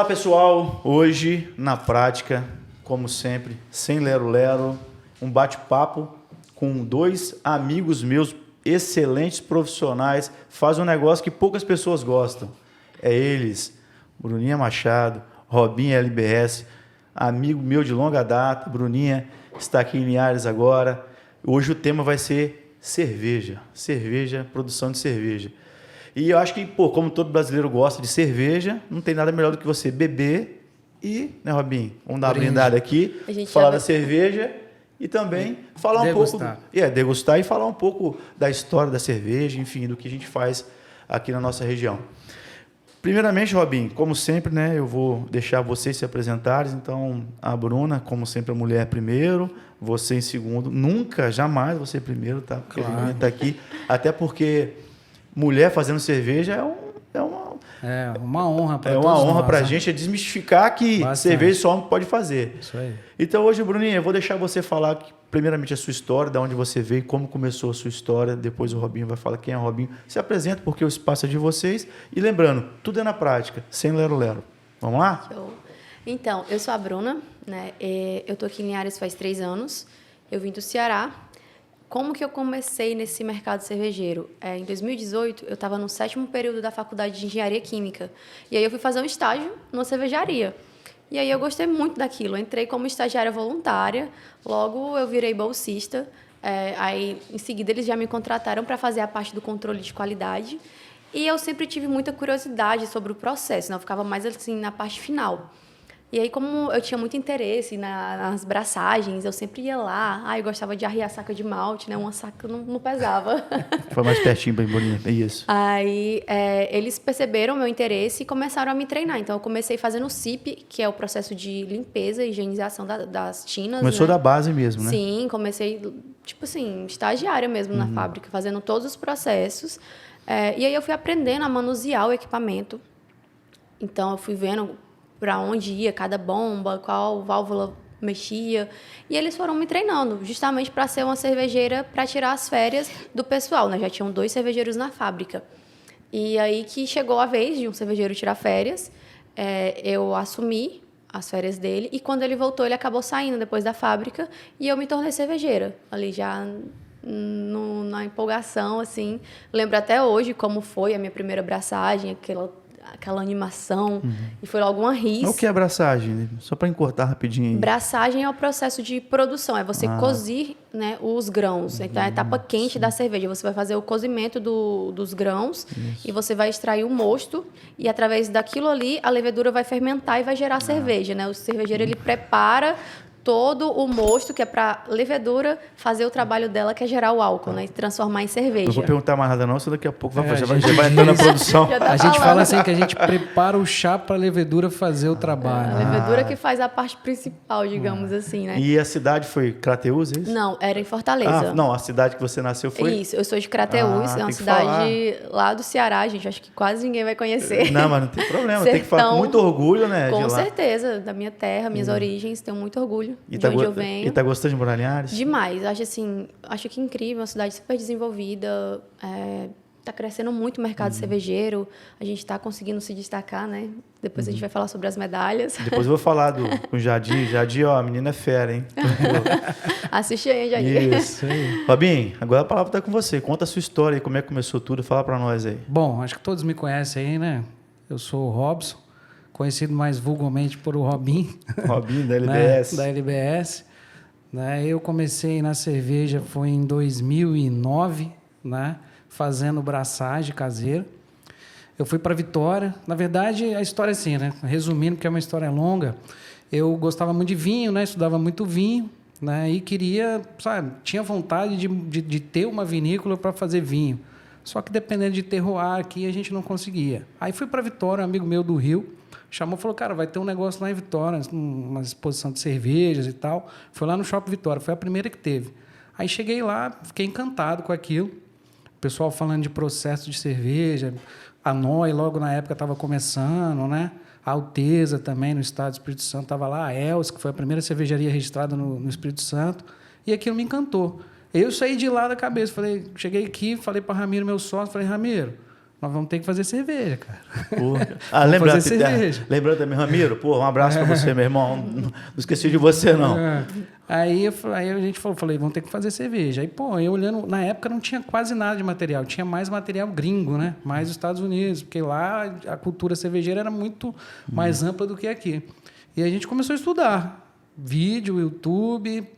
Olá, pessoal. Hoje, na prática, como sempre, sem lero-lero, um bate-papo com dois amigos meus, excelentes profissionais, fazem um negócio que poucas pessoas gostam. É eles, Bruninha Machado, Robinho LBS, amigo meu de longa data. Bruninha está aqui em Linhares agora. Hoje o tema vai ser cerveja. Cerveja, produção de cerveja. E eu acho que, como todo brasileiro gosta de cerveja, não tem nada melhor do que você beber e, né, Robinho? Vamos dar uma brindada aqui, falar da cerveja e também falar degustar. Um pouco... degustar e falar um pouco da história da cerveja, enfim, do que a gente faz aqui na nossa região. Primeiramente, Robinho, como sempre, né, eu vou deixar vocês se apresentarem. Então, a Bruna, como sempre, a mulher primeiro, você em segundo. Nunca, jamais você primeiro, tá? Porque a Bruninha está aqui. Até porque mulher fazendo cerveja é uma honra para todos nós. É uma honra para a gente, é desmistificar que cerveja só homem pode fazer. Isso aí. Então, hoje, Bruninha, eu vou deixar você falar primeiramente a sua história, de onde você veio, como começou a sua história. Depois o Robinho vai falar quem é o Robinho. Se apresenta, porque o espaço é de vocês. E lembrando, tudo é na prática, sem lero-lero. Vamos lá? Show. Então, eu sou a Bruna, né? Eu estou aqui em Linhares faz 3 anos. Eu vim do Ceará. Como que eu comecei nesse mercado cervejeiro? Em 2018, eu estava no 7º período da faculdade de Engenharia Química. E aí eu fui fazer um estágio numa cervejaria. E aí eu gostei muito daquilo. Eu entrei como estagiária voluntária, logo eu virei bolsista. Aí, em seguida, eles já me contrataram para fazer a parte do controle de qualidade. E eu sempre tive muita curiosidade sobre o processo, né? Eu ficava mais assim na parte final. E aí, como eu tinha muito interesse nas braçagens, eu sempre ia lá. Eu gostava de arriar saca de malte, né? Uma saca não pesava. Foi mais pertinho, bem bonito. É isso. Aí, eles perceberam o meu interesse e começaram a me treinar. Então, eu comecei fazendo o CIP, que é o processo de limpeza e higienização das tinas. Começou, né, da base mesmo, né? Sim, comecei, tipo assim, estagiária mesmo na fábrica, fazendo todos os processos. E aí, eu fui aprendendo a manusear o equipamento. Então, eu fui vendo para onde ia cada bomba, qual válvula mexia. E eles foram me treinando, justamente para ser uma cervejeira para tirar as férias do pessoal, né? Já tinham 2 cervejeiros na fábrica. E aí que chegou a vez de um cervejeiro tirar férias, eu assumi as férias dele. E quando ele voltou, ele acabou saindo depois da fábrica e eu me tornei cervejeira. Ali já na empolgação, assim. Lembro até hoje como foi a minha primeira braçagem, aquela animação, e foi logo uma ris. O que é braçagem? Só para encurtar rapidinho. Braçagem é o processo de produção, é você cozir, né, os grãos. Então, é a etapa quente da cerveja. Você vai fazer o cozimento dos grãos. Isso. E você vai extrair o mosto e, através daquilo ali, a levedura vai fermentar e vai gerar cerveja, né? O cervejeiro, ele prepara todo o mosto, que é para a levedura fazer o trabalho dela, que é gerar o álcool, né? E transformar em cerveja. Não vou perguntar mais nada não, senão daqui a pouco vai entrar na produção. A gente fala assim que a gente prepara o chá para a levedura fazer o trabalho. A levedura que faz a parte principal, digamos assim, né? E a cidade foi Crateús, é isso? Não, era em Fortaleza. Não, a cidade que você nasceu foi... Isso, eu sou de Crateús, é uma cidade lá do Ceará, gente. Acho que quase ninguém vai conhecer. Não, mas não tem problema, tem que falar com muito orgulho, né? Com certeza, da minha terra, minhas origens, tenho muito orgulho. E de onde eu venho. E tá gostando de morar em Linhares? Demais. Acho que incrível, uma cidade super desenvolvida. Tá crescendo muito o mercado cervejeiro. A gente está conseguindo se destacar, né? Depois a gente vai falar sobre as medalhas. Depois eu vou falar com o Jadir. Jadir, ó, a menina é fera, hein? Assiste aí, Jadir. Isso aí. Robinho, agora a palavra tá com você. Conta a sua história aí, como é que começou tudo. Fala para nós aí. Bom, acho que todos me conhecem aí, né? Eu sou o Robson, conhecido mais vulgarmente por o Robinho. Robinho, da LBS. Né? Da LBS. Né? Eu comecei na cerveja, foi em 2009, né? Fazendo braçagem caseira. Eu fui para Vitória. Na verdade, a história é assim, né? Resumindo, porque é uma história longa, eu gostava muito de vinho, né? Estudava muito vinho, né? E queria, sabe, tinha vontade de ter uma vinícola para fazer vinho. Só que dependendo de terroir aqui, a gente não conseguia. Aí fui para Vitória, um amigo meu do Rio, chamou e falou, cara, vai ter um negócio lá em Vitória, uma exposição de cervejas e tal. Foi lá no Shopping Vitória, foi a primeira que teve. Aí cheguei lá, fiquei encantado com aquilo. O pessoal falando de processo de cerveja, a NOI logo na época estava começando, né? A Alteza também, no estado do Espírito Santo, estava lá, a Els, que foi a primeira cervejaria registrada no Espírito Santo, e aquilo me encantou. Eu saí de lá da cabeça, cheguei aqui, falei para Ramiro, meu sócio, falei, Ramiro, nós vamos ter que fazer cerveja, cara. Lembrando também, Ramiro, pô, um abraço para você, meu irmão. Não esqueci de você, não. Aí a gente falei, vamos ter que fazer cerveja. Aí, pô, eu olhando, na época não tinha quase nada de material, tinha mais material gringo, né? Mais dos Estados Unidos, porque lá a cultura cervejeira era muito mais ampla do que aqui. E a gente começou a estudar. Vídeo, YouTube,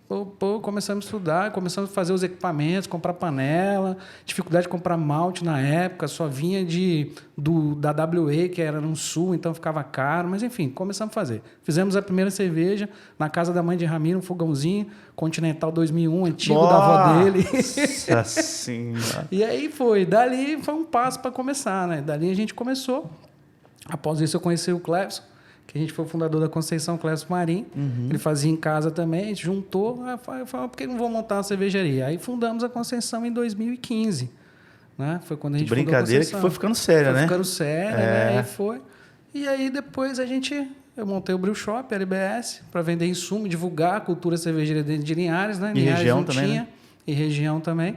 começamos a estudar, começamos a fazer os equipamentos, comprar panela, dificuldade de comprar malte na época, só vinha da WA, que era no sul, então ficava caro, mas enfim, começamos a fazer. Fizemos a primeira cerveja na casa da mãe de Ramiro, um fogãozinho, Continental 2001, antigo da avó dele. Nossa Senhora! E aí dali foi um passo para começar, né? Dali a gente começou, após isso eu conheci o Clebson, que a gente foi o fundador da Conceição, Clébio Marim. Ele fazia em casa também, a gente juntou, falou, por que não vou montar uma cervejaria? Aí fundamos a Conceição em 2015. Né? Foi quando a gente fundou a Conceição. Que foi ficando séria, né? Foi ficando séria, né? Aí foi. E aí depois eu montei o Brew Shop, a LBS, para vender insumo, divulgar a cultura cervejeira dentro de Linhares, né? E Linhares região não também, tinha, né? E região também.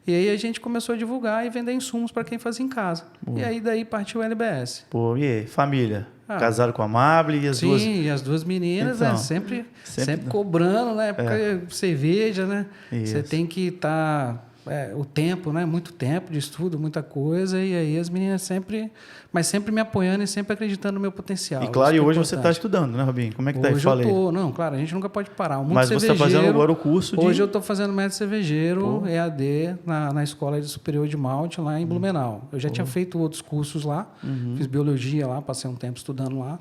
E aí a gente começou a divulgar e vender insumos para quem fazia em casa. E aí daí partiu o LBS. Pô, e aí, família? Casado com a Amable e as duas... Sim, e as duas meninas, então, né? Sempre cobrando, né? Porque cerveja, né? Isso. Você tem que estar... o tempo, né? Muito tempo de estudo, muita coisa. E aí as meninas sempre me apoiando e sempre acreditando no meu potencial. E claro, e hoje você está estudando, né, Robinho? Como é que está isso? Hoje eu tô. Não, claro, a gente nunca pode parar. O mundo Mas você está fazendo agora o curso de... Hoje eu estou fazendo método cervejeiro, EAD, na Escola de Superior de Malte, lá em Blumenau. Eu já tinha feito outros cursos lá. Fiz biologia lá, passei um tempo estudando lá.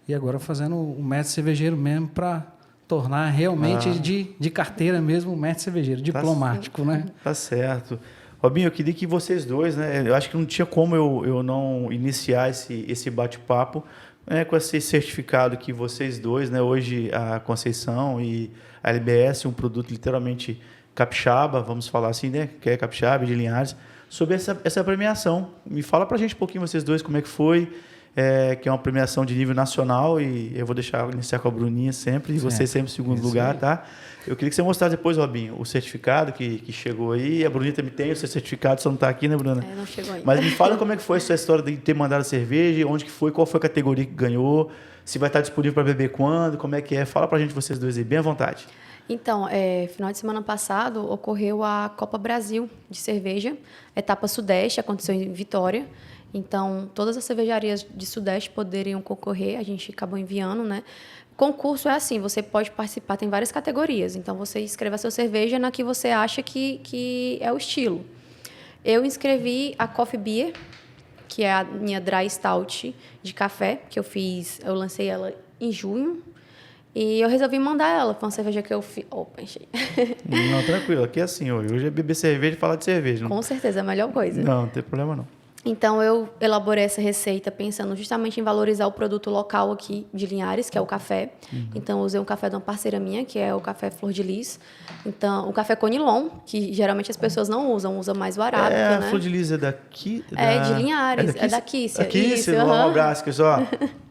E agora fazendo o método cervejeiro mesmo para tornar realmente de carteira mesmo o mestre cervejeiro, diplomático, né? Tá certo. Robinho, eu queria que vocês dois, né? Eu acho que não tinha como eu não iniciar esse bate-papo, né, com esse certificado que vocês dois, né? Hoje a Conceição e a LBS, um produto literalmente capixaba, vamos falar assim, né? Que é capixaba de Linhares, sobre essa premiação. Me fala pra gente um pouquinho, vocês dois, como é que foi. Que é uma premiação de nível nacional, e eu vou iniciar com a Bruninha sempre, e você sempre em segundo lugar, tá? Eu queria que você mostrasse depois, Robinho, o certificado que chegou aí. A Bruninha também tem o seu certificado, só não está aqui, né, Bruna? Não chegou ainda. Mas me fala como é que foi essa história de ter mandado a cerveja, onde que foi, qual foi a categoria que ganhou, se vai estar disponível para beber quando, como é que é. Fala pra gente, vocês dois aí, bem à vontade. Então, final de semana passado, ocorreu a Copa Brasil de cerveja, etapa Sudeste, aconteceu em Vitória. Então, todas as cervejarias de Sudeste poderiam concorrer, a gente acabou enviando, né? Concurso é assim, você pode participar, tem várias categorias. Então, você escreve a sua cerveja na que você acha que é o estilo. Eu inscrevi a Coffee Beer, que é a minha Dry Stout de café, que eu lancei ela em junho. E eu resolvi mandar ela. Foi uma cerveja que eu fiz... Opa, enchei. Não, tranquilo. Aqui é assim, hoje é beber cerveja e falar de cerveja. Com certeza, é a melhor coisa. Não tem problema não. Então, eu elaborei essa receita pensando justamente em valorizar o produto local aqui de Linhares, que é o café. Então, eu usei um café de uma parceira minha, que é o café Flor de Lis. Então, o café Conilon, que geralmente as pessoas não usam mais o arábica, né? A Flor de Lis é daqui? De Linhares, é da Kícia. Kícia, um abraço, que só...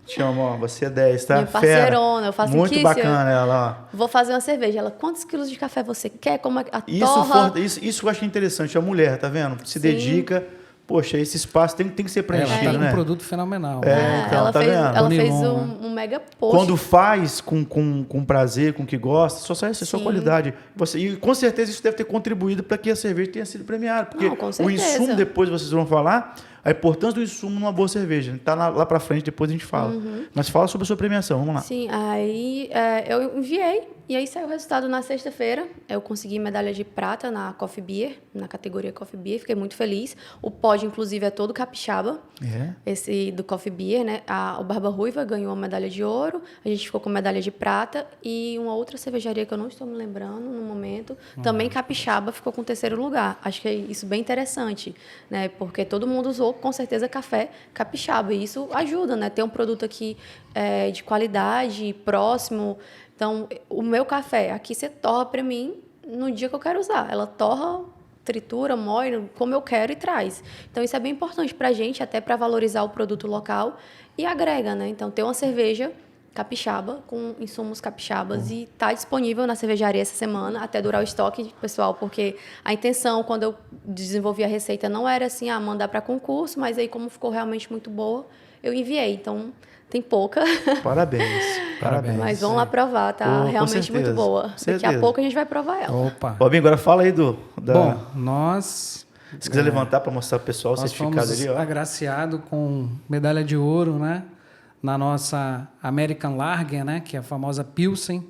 Te amo, ó, você é 10, tá? Minha parceirona, eu faço muito bacana ela, ó. Vou fazer uma cerveja. Ela, quantos quilos de café você quer? Como a Isso eu acho interessante. A mulher, tá vendo? Se dedica... Poxa, esse espaço tem que ser preenchido, ela tá né? Um produto fenomenal. Então, ela tá fez, vendo? Ela fez um mega post. Quando faz com prazer, com o que gosta, só sai essa sua qualidade. E com certeza isso deve ter contribuído para que a cerveja tenha sido premiada. Porque o insumo, depois vocês vão falar, a importância do insumo numa boa cerveja. Tá lá para frente, depois a gente fala. Mas fala sobre a sua premiação, vamos lá. Sim, aí eu enviei. E aí saiu o resultado na sexta-feira. Eu consegui medalha de prata na Coffee Beer, na categoria Coffee Beer. Fiquei muito feliz. O pódio, inclusive, é todo capixaba. Esse do Coffee Beer, né? O Barba Ruiva ganhou uma medalha de ouro. A gente ficou com medalha de prata. E uma outra cervejaria que eu não estou me lembrando no momento, também capixaba, ficou com o terceiro lugar. Acho que é isso bem interessante, né? Porque todo mundo usou, com certeza, café capixaba. E isso ajuda, né? Ter um produto aqui de qualidade, próximo. Então, o meu café, aqui você torra para mim no dia que eu quero usar. Ela torra, tritura, moe, como eu quero e traz. Então, isso é bem importante para a gente, até para valorizar o produto local e agrega, né? Então, ter uma cerveja capixaba, com insumos capixabas, e está disponível na cervejaria essa semana, até durar o estoque, pessoal, porque a intenção, quando eu desenvolvi a receita, não era assim, mandar para concurso, mas aí como ficou realmente muito boa, eu enviei. Então, tem pouca. Parabéns. Parabéns. Mas vamos lá provar, tá realmente muito boa. Daqui a pouco a gente vai provar ela. Opa. Robinho, agora fala aí Bom, nós... Se quiser levantar para mostrar para o pessoal o nós certificado fomos ali, ó. agraciado com medalha de ouro, né? Na nossa American Lager, né? Que é a famosa Pilsen.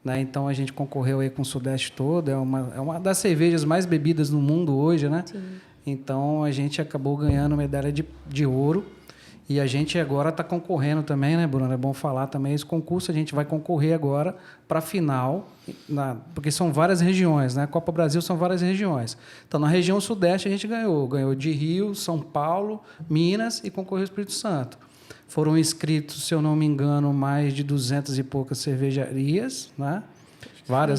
Né? Então, a gente concorreu aí com o Sudeste todo. É uma das cervejas mais bebidas no mundo hoje, né? Sim. Então, a gente acabou ganhando medalha de ouro. E a gente agora está concorrendo também, né, Bruno? É bom falar também. Esse concurso a gente vai concorrer agora para a final, porque são várias regiões, né? A Copa Brasil são várias regiões. Então, na região Sudeste a gente ganhou de Rio, São Paulo, Minas e concorreu ao Espírito Santo. Foram inscritos, se eu não me engano, mais de 200 e poucas cervejarias, né?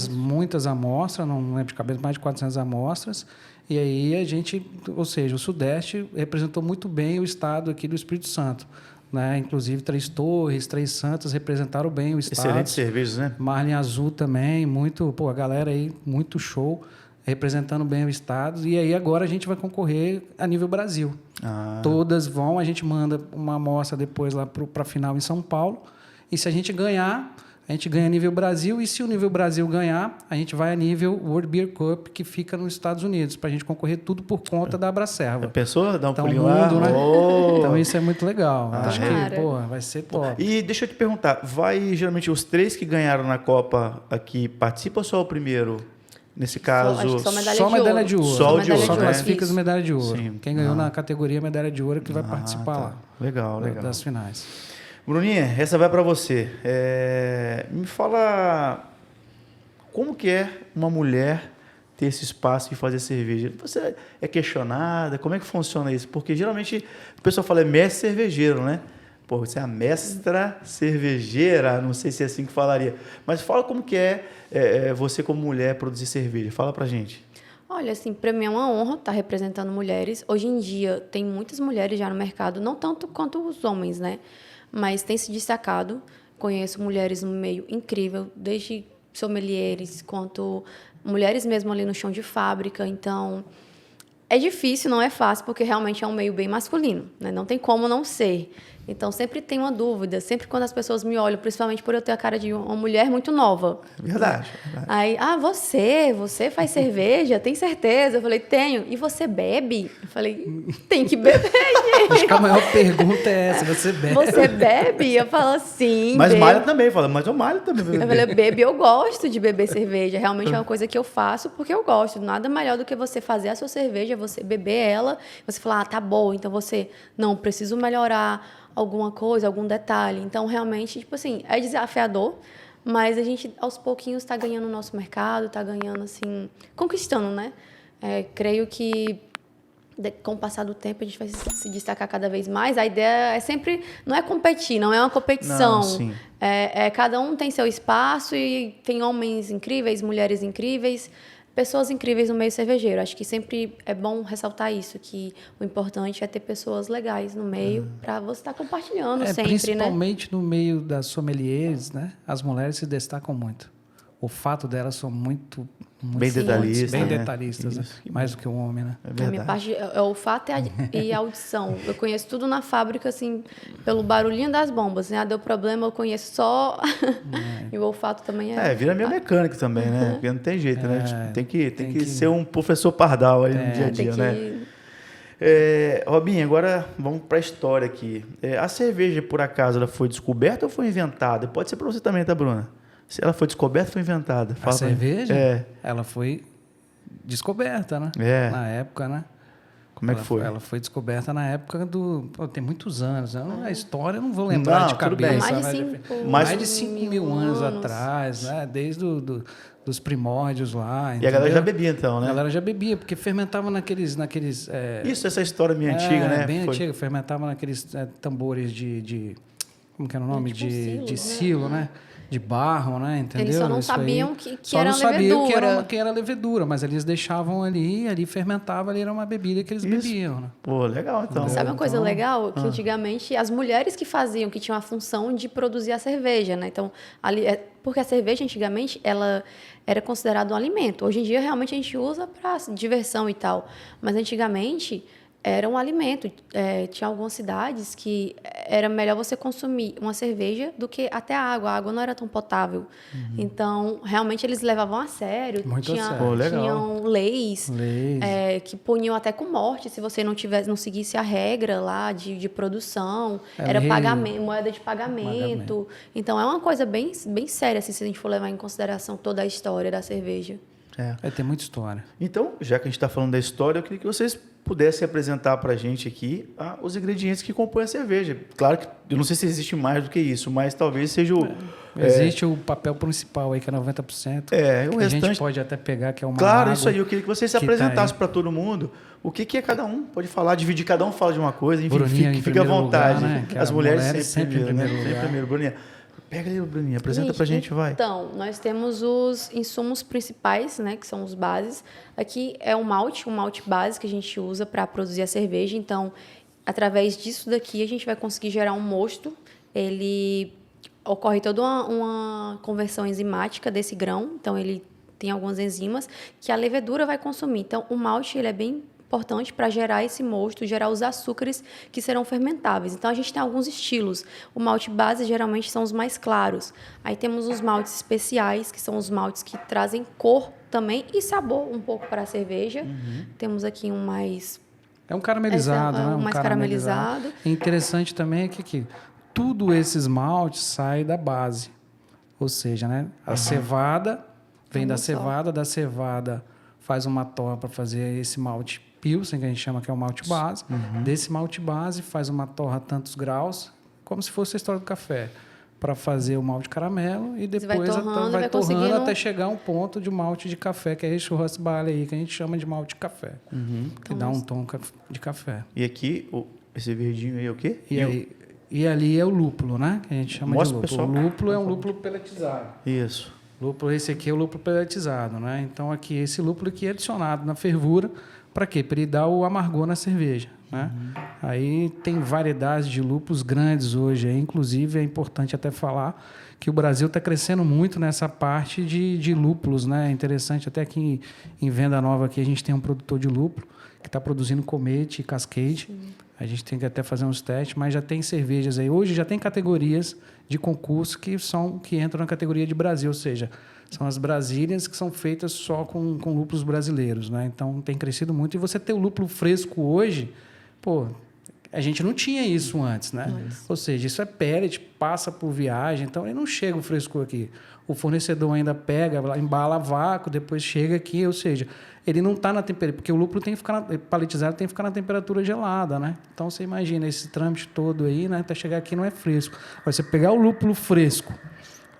Muitas amostras, não lembro de cabeça, mais de 400 amostras. E aí a gente, ou seja, o Sudeste representou muito bem o estado aqui do Espírito Santo. Né? Inclusive, Três Torres, Três Santos representaram bem o estado. Excelentes cervejas, né? Marlin Azul também, a galera aí, muito show, representando bem o estado. E aí agora a gente vai concorrer a nível Brasil. Todas vão, a gente manda uma amostra depois lá para a final em São Paulo. E se a gente ganhar, a gente ganha nível Brasil, e se o nível Brasil ganhar, a gente vai a nível World Beer Cup, que fica nos Estados Unidos, para a gente concorrer tudo por conta da Abracerva. Pensou? Dar um então, pulinho lá? Né? Então, isso é muito legal. Acho que, vai ser top. E deixa eu te perguntar, geralmente, os 3 que ganharam na Copa aqui, participam ou só o primeiro? Nesse caso... Acho que só medalha de ouro. Só de ouro, Só né? classifica as medalhas de ouro. Sim. Quem ganhou na categoria medalha de ouro é que vai participar lá. Legal. Das finais. Bruninha, essa vai para você. Me fala como que é uma mulher ter esse espaço de fazer cerveja. Você é questionada? Como é que funciona isso? Porque geralmente o pessoal fala mestre cervejeiro, né? Pô, você é a mestra cervejeira, não sei se é assim que falaria. Mas fala como que é você como mulher produzir cerveja. Fala pra gente. Olha, assim, para mim é uma honra estar representando mulheres. Hoje em dia tem muitas mulheres já no mercado, não tanto quanto os homens, né? Mas tem se destacado. Conheço mulheres no meio incrível, desde sommeliers quanto mulheres mesmo ali no chão de fábrica. Então, é difícil, não é fácil, porque realmente é um meio bem masculino, né? Não tem como não ser. Então, sempre tem uma dúvida. Sempre quando as pessoas me olham, principalmente por eu ter a cara de uma mulher muito nova. Verdade. Aí, você faz cerveja? Tem certeza? Eu falei, tenho. E você bebe? Eu falei, tem que beber, gente. Acho que a maior pergunta é essa, você bebe? Você bebe? Eu falo, sim, Mas bebo. malha também, fala, mas eu malho também. Eu falei, bebe, eu gosto de beber cerveja. Realmente é uma coisa que eu faço porque eu gosto. Nada melhor do que você fazer a sua cerveja, você beber ela, você falar, tá boa, então você, não, preciso melhorar alguma coisa, algum detalhe. Então, realmente, tipo assim, é desafiador, mas a gente, aos pouquinhos, está ganhando o nosso mercado, está ganhando, assim, conquistando, né? Creio que, com o passar do tempo, a gente vai se destacar cada vez mais. A ideia é sempre, não é competir, não é uma competição. Não, sim. Cada um tem seu espaço e tem homens incríveis, mulheres incríveis, pessoas incríveis no meio cervejeiro. Acho que sempre é bom ressaltar isso, que o importante é ter pessoas legais no meio para você estar compartilhando sempre, principalmente no meio das sommeliers, né? As mulheres se destacam muito. O fato delas são muito bem detalhistas, bem né? detalhistas, né? Mais do que o homem, né? É verdade. A minha parte é o olfato e a audição. Eu conheço tudo na fábrica, assim, pelo barulhinho das bombas. Né? Deu problema, eu conheço só... E o olfato também vira meio mecânico também, né? Porque não tem jeito, né? Tipo, tem que ser um professor pardal aí no dia a dia, né? Robinho, agora vamos para a história aqui. A cerveja, por acaso, ela foi descoberta ou foi inventada? Pode ser para você também, tá, Bruna? Se ela foi descoberta ou foi inventada? A cerveja? Ela foi descoberta, né? Na época, né? Como é que foi? Ela foi descoberta na época do... tem muitos anos. A história eu não vou lembrar de cabeça. Mais de 5 mil anos atrás, né? Desde dos primórdios lá. E a galera já bebia, então, né? A galera já bebia, porque fermentava naqueles... Isso, essa história minha antiga, né? Bem antiga. Fermentava naqueles tambores de... Como que era o nome? De silo, né? de barro, né? Entendeu? Eles só não Isso aí. sabiam que Só era não sabiam levedura. que era levedura, mas eles deixavam ali fermentava, ali era uma bebida que eles bebiam, né? Pô, legal, então. Sabe uma coisa Então, legal? Que antigamente as mulheres que faziam, que tinham a função de produzir a cerveja, né? Então, ali, porque a cerveja antigamente ela era considerada um alimento. Hoje em dia realmente a gente usa para diversão e tal, mas antigamente era um alimento. Tinha algumas cidades que era melhor você consumir uma cerveja do que até a água. A água não era tão potável. Então, realmente, eles levavam a sério. Muito a sério. Pô, legal. Tinham leis que puniam até com morte se você não seguisse a regra lá de produção. Era pagamento, moeda de pagamento. Então, é uma coisa bem, bem séria, assim, se a gente for levar em consideração toda a história da cerveja. Tem muita história. Então, já que a gente está falando da história, eu queria que vocês pudessem apresentar para a gente aqui os ingredientes que compõem a cerveja. Claro que eu não sei se existe mais do que isso, mas talvez seja o... Existe o papel principal aí, que é 90%. o que restante... a gente pode até pegar, que é uma Claro, água isso aí. Eu queria que vocês se que tá apresentassem para todo mundo. O que é cada um? Pode falar, dividir, cada um fala de uma coisa, enfim, Bruninha em fica à primeiro vontade. lugar, né? Que As a mulheres mulher sempre primeiro, né? Sempre primeiro. Bruninha, pega ali, Bruninha, apresenta pra gente, vai. Então, nós temos os insumos principais, né, que são os bases. Aqui é um malte base que a gente usa para produzir a cerveja. Então, através disso daqui, a gente vai conseguir gerar um mosto. Ele ocorre toda uma conversão enzimática desse grão. Então, ele tem algumas enzimas que a levedura vai consumir. Então, o malte ele é bem importante para gerar esse mosto, gerar os açúcares que serão fermentáveis. Então, a gente tem alguns estilos. O malte base, geralmente, são os mais claros. Aí temos os maltes especiais, que são os maltes que trazem cor também e sabor um pouco para a cerveja. Temos aqui um mais... É um caramelizado, né? Um mais caramelizado. É interessante também é que tudo esses maltes sai da base. Ou seja, né? A cevada vem da cevada faz uma torra para fazer esse malte Pilsen, que a gente chama que é o malte base. Desse malte base faz uma torra a tantos graus, como se fosse a história do café, para fazer o malte caramelo e depois vai torrando até chegar a um ponto de malte de café, que é esse Rust Barley aí, que a gente chama de malte de café, que dá um tom de café. E aqui, esse verdinho aí é o quê? E ali é o lúpulo, né? Que a gente chama de lúpulo. Pessoal. O lúpulo é um lúpulo peletizado. Isso. Esse aqui é o lúpulo peletizado, né? Então, aqui, esse lúpulo aqui é adicionado na fervura. Para quê? Para ele dar o amargor na cerveja, né? Aí tem variedades de lúpulos grandes hoje. Aí, inclusive, é importante até falar que o Brasil está crescendo muito nessa parte de lúpulos, né? É interessante, até aqui em Venda Nova aqui, a gente tem um produtor de lúpulo que está produzindo Comete e Cascade. A gente tem que até fazer uns testes, mas já tem cervejas aí. Hoje já tem categorias de concurso que entram na categoria de Brasil, ou seja, são as Brasílias que são feitas só com lúpulos brasileiros, né? Então tem crescido muito. E você ter o lúpulo fresco hoje, pô, a gente não tinha isso antes, né? Ou seja, isso é pellet, passa por viagem, então ele não chega o frescor aqui. O fornecedor ainda pega, embala a vácuo, depois chega aqui, ou seja, ele não está na temperatura, porque o lúpulo tem que ficar paletizado, tem que ficar na temperatura gelada, né? Então você imagina esse trâmite todo aí, né? Até chegar aqui não é fresco. Agora, você pegar o lúpulo fresco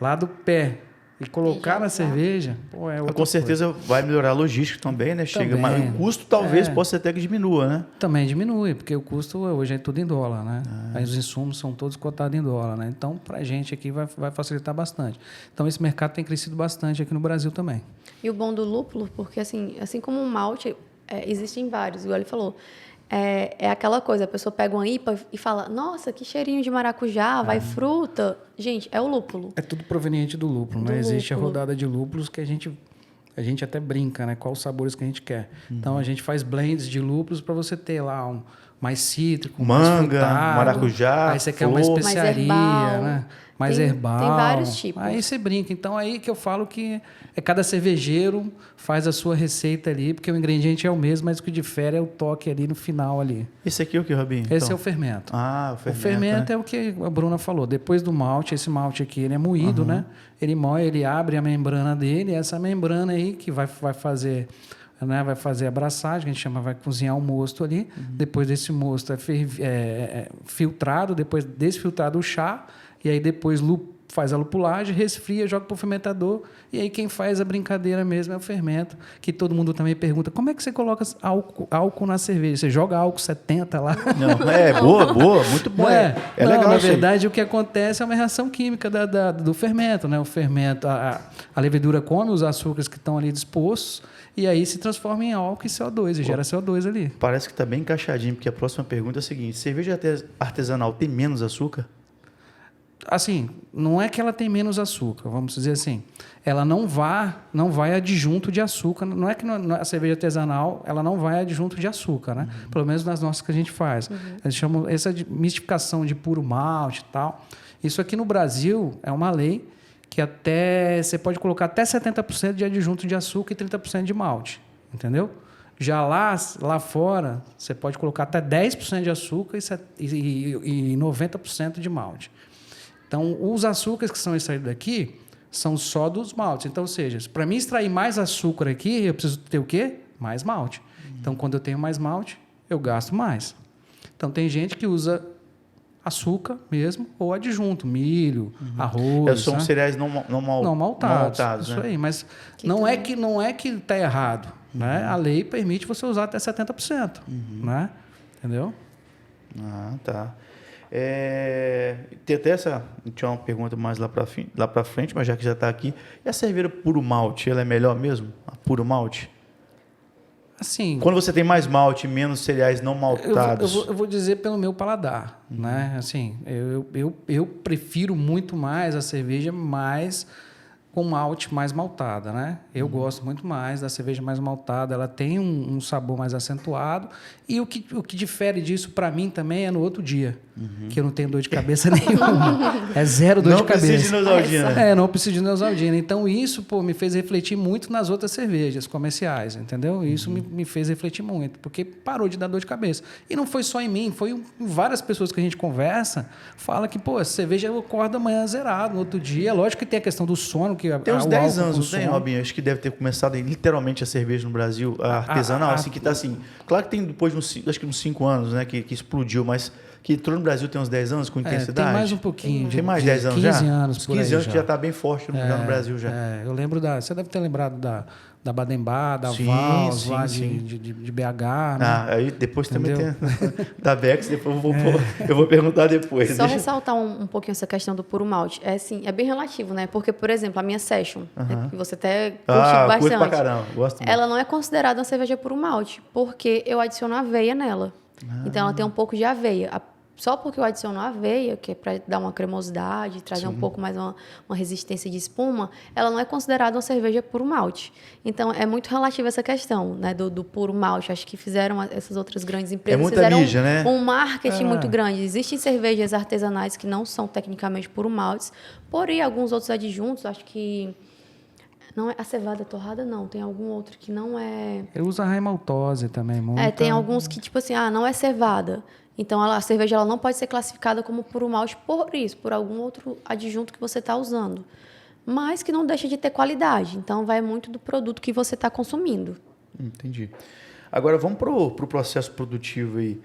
lá do pé e colocar na cerveja, pô, é outra Com certeza coisa. vai melhorar a logística também, né? Chega, Também. mas o custo talvez possa até que diminua, né? Também diminui, porque o custo hoje é tudo em dólar, né? Aí os insumos são todos cotados em dólar, né? Então, para a gente aqui vai facilitar bastante. Então, esse mercado tem crescido bastante aqui no Brasil também. E o bom do lúpulo, porque assim como o malte, existem vários, igual ele falou. É aquela coisa, a pessoa pega uma IPA e fala, nossa, que cheirinho de maracujá, vai fruta. Gente, é o lúpulo. É tudo proveniente do lúpulo, né? Existe a rodada de lúpulos que a gente até brinca, né? Quais os sabores que a gente quer. Então, a gente faz blends de lúpulos para você ter lá um mais cítrico, mais manga, frutado. maracujá, aí você quer uma especiaria, né? Mais herbal. Tem vários tipos. Aí você brinca. Então, aí que eu falo que cada cervejeiro faz a sua receita ali, porque o ingrediente é o mesmo, mas o que difere é o toque ali no final ali. Esse aqui é o que, Robinho? Esse é o fermento. O fermento. O fermento é o que a Bruna falou. Depois do malte, esse malte aqui, ele é moído, né? Ele moe, ele abre a membrana dele, essa membrana aí que vai fazer... Né, vai fazer a abraçagem, que a gente chama, vai cozinhar o mosto ali. Depois desse mosto é filtrado, depois desfiltrado o chá, e aí depois faz a lupulagem, resfria, joga para o fermentador, e aí quem faz a brincadeira mesmo é o fermento, que todo mundo também pergunta, como é que você coloca álcool na cerveja? Você joga álcool 70 lá? Não, boa, muito bom. É legal. Na verdade, o que acontece é uma reação química do fermento, né? O fermento, a levedura come os açúcares que estão ali dispostos, e aí se transforma em álcool e CO2, e gera CO2 ali. Parece que está bem encaixadinho, porque a próxima pergunta é a seguinte, cerveja artesanal tem menos açúcar? Assim, não é que ela tem menos açúcar, vamos dizer assim. Ela não vai adjunto de açúcar. Não é que a cerveja artesanal ela não vai adjunto de açúcar, né? Pelo menos nas nossas que a gente faz. Eles chamam essa de mistificação de puro malte e tal. Isso aqui no Brasil é uma lei que você pode colocar até 70% de adjunto de açúcar e 30% de malte, entendeu? Já lá fora, você pode colocar até 10% de açúcar e 90% de malte. Então, os açúcares que são extraídos daqui são só dos maltes. Então, ou seja, para mim extrair mais açúcar aqui, eu preciso ter o quê? Mais malte. Então, quando eu tenho mais malte, eu gasto mais. Então, tem gente que usa açúcar mesmo ou adjunto, milho, arroz. São cereais não maltados, isso né? aí. Mas não é que está errado. Né? A lei permite você usar até 70%. Né? Entendeu? Ah, tá. Tem até tinha uma pergunta mais lá para frente, mas já que já está aqui. E a cerveja puro malte, ela é melhor mesmo? A puro malte? Assim, quando você tem mais malte, menos cereais não maltados. Eu vou dizer pelo meu paladar, né? Assim, eu prefiro muito mais a cerveja mais com malte mais maltada, né? Eu gosto muito mais da cerveja mais maltada, ela tem um sabor mais acentuado, e o que difere disso para mim também é no outro dia, que eu não tenho dor de cabeça nenhuma. É zero dor de cabeça. Não precisa de Neosaldina. Não precisa de Neosaldina. Então isso, me fez refletir muito nas outras cervejas comerciais, entendeu? Isso me fez refletir muito, porque parou de dar dor de cabeça. E não foi só em mim, foi em várias pessoas que a gente conversa, fala que, essa cerveja eu acordo amanhã zerado, no outro dia. Lógico que tem a questão do sono, que tem uns 10 anos, não tem, Robinho? Acho que deve ter começado literalmente a cerveja no Brasil, a artesanal, assim, que está assim. Claro que tem depois de uns 5 anos, né, que explodiu, mas que entrou no Brasil tem uns 10 anos com intensidade. Tem mais um pouquinho. Tem mais 10 anos 15 já? anos uns 15 anos que já está bem forte no Brasil já. Eu lembro você deve ter lembrado da Badembá, da Vals, lá de BH. Né? Aí depois entendeu? Também tem da Bex, depois eu vou perguntar depois. Só ressaltar um pouquinho essa questão do puro malte. É bem relativo, né? Porque, por exemplo, a minha Session, que você até curte bastante. Curto pra caramba, gosto muito. Ela não é considerada uma cerveja puro malte, porque eu adiciono aveia nela. Então, ela tem um pouco de aveia. Só porque eu adiciono aveia, que é para dar uma cremosidade, trazer um pouco mais uma resistência de espuma, ela não é considerada uma cerveja puro malte. Então, é muito relativa essa questão, né, do puro malte. Acho que fizeram essas outras grandes empresas. Fizeram mídia, né? Um marketing muito grande. Existem cervejas artesanais que não são tecnicamente puro maltes, porém, alguns outros adjuntos, acho que... Não é a cevada torrada, não. Tem algum outro que não é... Eu uso a raimaltose também. Tem alguns que, tipo assim, não é cevada. Então, a cerveja ela não pode ser classificada como puro malte por isso, por algum outro adjunto que você está usando. Mas que não deixa de ter qualidade. Então, vai muito do produto que você está consumindo. Entendi. Agora, vamos para o processo produtivo aí.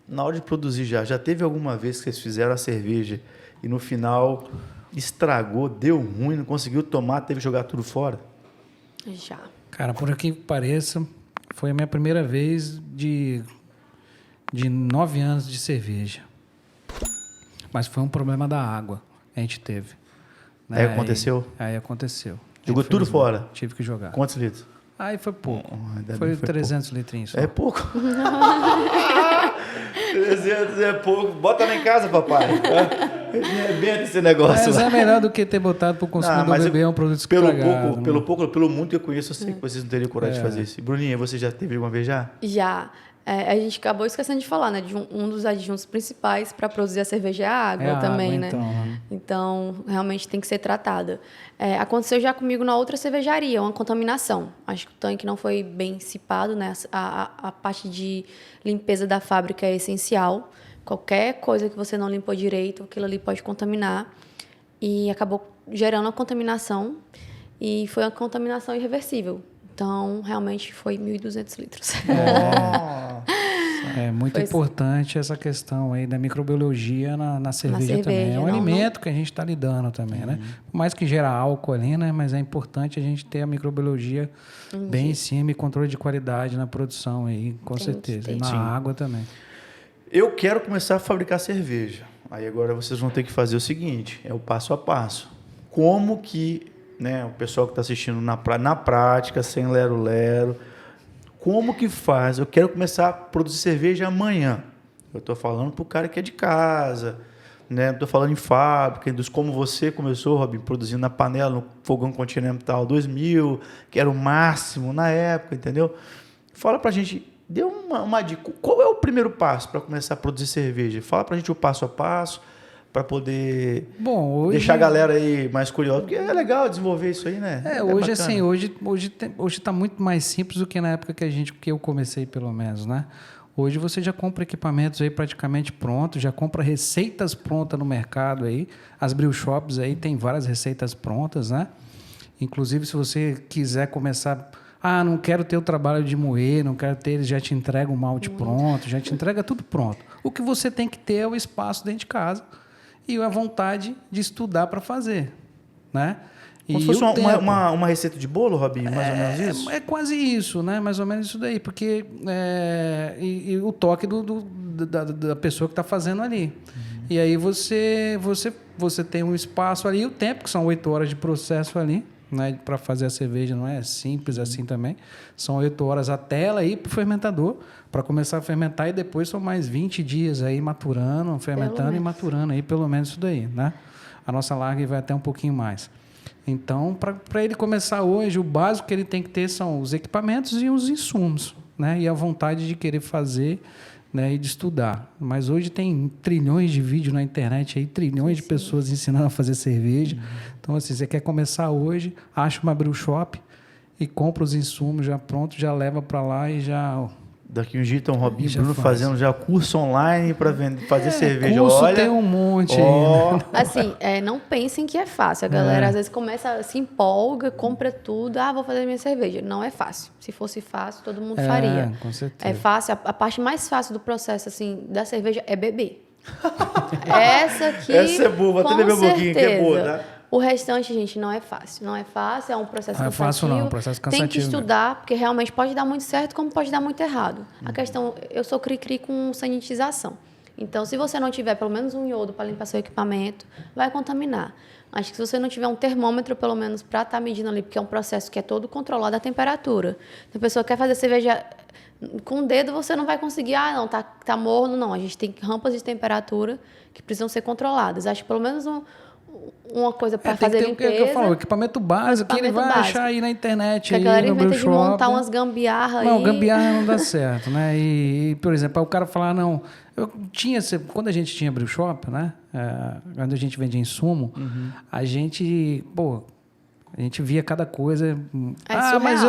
Na hora de produzir já teve alguma vez que vocês fizeram a cerveja e no final estragou, deu ruim, não conseguiu tomar, teve que jogar tudo fora? Já. Cara, por aqui que pareça, foi a minha primeira vez de 9 anos de cerveja. Mas foi um problema da água que a gente teve. Né? Aí aconteceu? Aí aconteceu. Jogou tudo fora? Tive que jogar. Quantos litros? Aí foi pouco. Foi 300 litrinhos só. É pouco. 300 é pouco. Bota lá em casa, papai. Rebenta esse negócio. Mas é melhor do que ter botado para o consumidor beber um produto estragado. Pelo muito que eu conheço, eu sei que vocês não teriam coragem de fazer isso. Bruninha, você já teve alguma vez já? Já. A gente acabou esquecendo de falar, né? De um dos adjuntos principais para produzir a cerveja é a água também, né? Então, realmente tem que ser tratada. Aconteceu já comigo na outra cervejaria, uma contaminação. Acho que o tanque não foi bem cipado, né? A parte de limpeza da fábrica é essencial. Qualquer coisa que você não limpou direito, aquilo ali pode contaminar. E acabou gerando uma contaminação. E foi uma contaminação irreversível. Então, realmente, foi 1.200 litros. É muito Foi importante essa questão aí da microbiologia na cerveja também. É um não, alimento que a gente está lidando também, né? Por mais que gera álcool ali, né? Mas é importante a gente ter a microbiologia bem em cima e controle de qualidade na produção aí, com Tem que certeza. ter. E na Sim. água também. Eu quero começar a fabricar cerveja. Aí agora vocês vão ter que fazer o seguinte, é o passo a passo. Como que, né, o pessoal que está assistindo na prática, sem lero-lero, como que faz? Eu quero começar a produzir cerveja amanhã. Eu estou falando para o cara que é de casa, né? Estou falando em fábrica, como você começou, Robin, produzindo na panela, no fogão Continental 2000, que era o máximo na época, entendeu? Fala para a gente, dê uma dica. Qual é o primeiro passo para começar a produzir cerveja? Fala para a gente o passo a passo, para poder deixar a galera aí mais curiosa, porque é legal desenvolver isso aí, né? Hoje bacana. assim, hoje está muito mais simples do que na época que eu comecei, pelo menos, né? Hoje você já compra equipamentos aí praticamente prontos, já compra receitas prontas no mercado aí. As brew shops aí tem várias receitas prontas, né? Inclusive, se você quiser começar... não quero ter o trabalho de moer, não quero ter... Eles já te entregam o malte pronto, já te entrega tudo pronto. O que você tem que ter é o espaço dentro de casa e a vontade de estudar para fazer, né? Como se fosse uma receita de bolo, Robinho, mais ou menos isso? É quase isso, né? Mais ou menos isso daí, porque e o toque da pessoa que está fazendo ali. E aí você tem um espaço ali, o tempo, que são 8 horas de processo ali, né? Para fazer a cerveja não é simples assim também. São 8 horas até ela ir para o fermentador, para começar a fermentar, e depois são mais 20 dias aí maturando, fermentando e maturando aí, pelo menos isso daí, né? A nossa lager vai até um pouquinho mais. Então, para ele começar hoje, o básico que ele tem que ter são os equipamentos e os insumos, né? E a vontade de querer fazer, né? E de estudar. Mas hoje tem trilhões de vídeos na internet, aí, trilhões de pessoas ensinando a fazer cerveja. Então, assim, você quer começar hoje, acha uma brew shop e compra os insumos já pronto, já leva para lá e já... Daqui um dia estão Robinho e Já Bruno faz. fazendo já curso online para fazer cerveja. Curso Olha, tem um monte aí, né? Assim, não pensem que é fácil. A galera às vezes começa, se empolga, compra tudo. Vou fazer minha cerveja. Não é fácil. Se fosse fácil, todo mundo faria. Com certeza. É fácil. A parte mais fácil do processo assim da cerveja é beber. Essa é boa. Vou até beber um pouquinho, que é boa, tá? O restante, gente, não é fácil. Não é fácil, é um processo cansativo. Não é fácil não, um processo cansativo. Tem que estudar, porque realmente pode dar muito certo, como pode dar muito errado. A questão, eu sou cri-cri com sanitização. Então, se você não tiver pelo menos um iodo para limpar seu equipamento, vai contaminar. Acho que se você não tiver um termômetro, pelo menos, para estar medindo ali, porque é um processo que é todo controlado a temperatura. Então, a pessoa quer fazer cerveja com o dedo, você não vai conseguir, não, tá morno, não. A gente tem rampas de temperatura que precisam ser controladas. Acho que pelo menos uma coisa para fazer limpeza. Tem que ter o que eu falo, o equipamento básico que ele vai achar aí na internet. Que a galera aí no inventa de brew shop. montar umas gambiarra aí. Não, gambiarra não dá certo, né? E, por exemplo, o cara falar, não... Quando a gente tinha brew shop, né? Quando a gente vendia insumo, a gente via cada coisa. Mas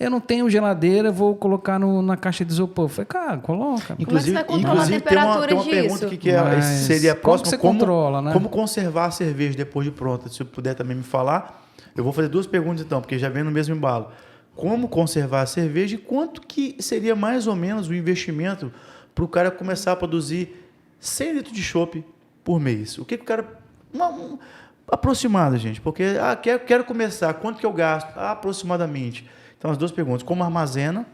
eu não tenho geladeira, vou colocar na caixa de isopor. Eu falei, cara, coloca. Inclusive, Como é que você vai controlar a temperatura tem uma disso? pergunta que seria a próxima. Como você controla, né? Como conservar a cerveja depois de pronta? Se eu puder também me falar. Eu vou fazer 2 perguntas então, porque já vem no mesmo embalo. Como conservar a cerveja e quanto que seria mais ou menos o investimento para o cara começar a produzir 100 litros de chopp por mês? O que o cara... aproximado, gente. Porque, quero começar. Quanto que eu gasto? Aproximadamente. Então, as 2 perguntas. Como armazena?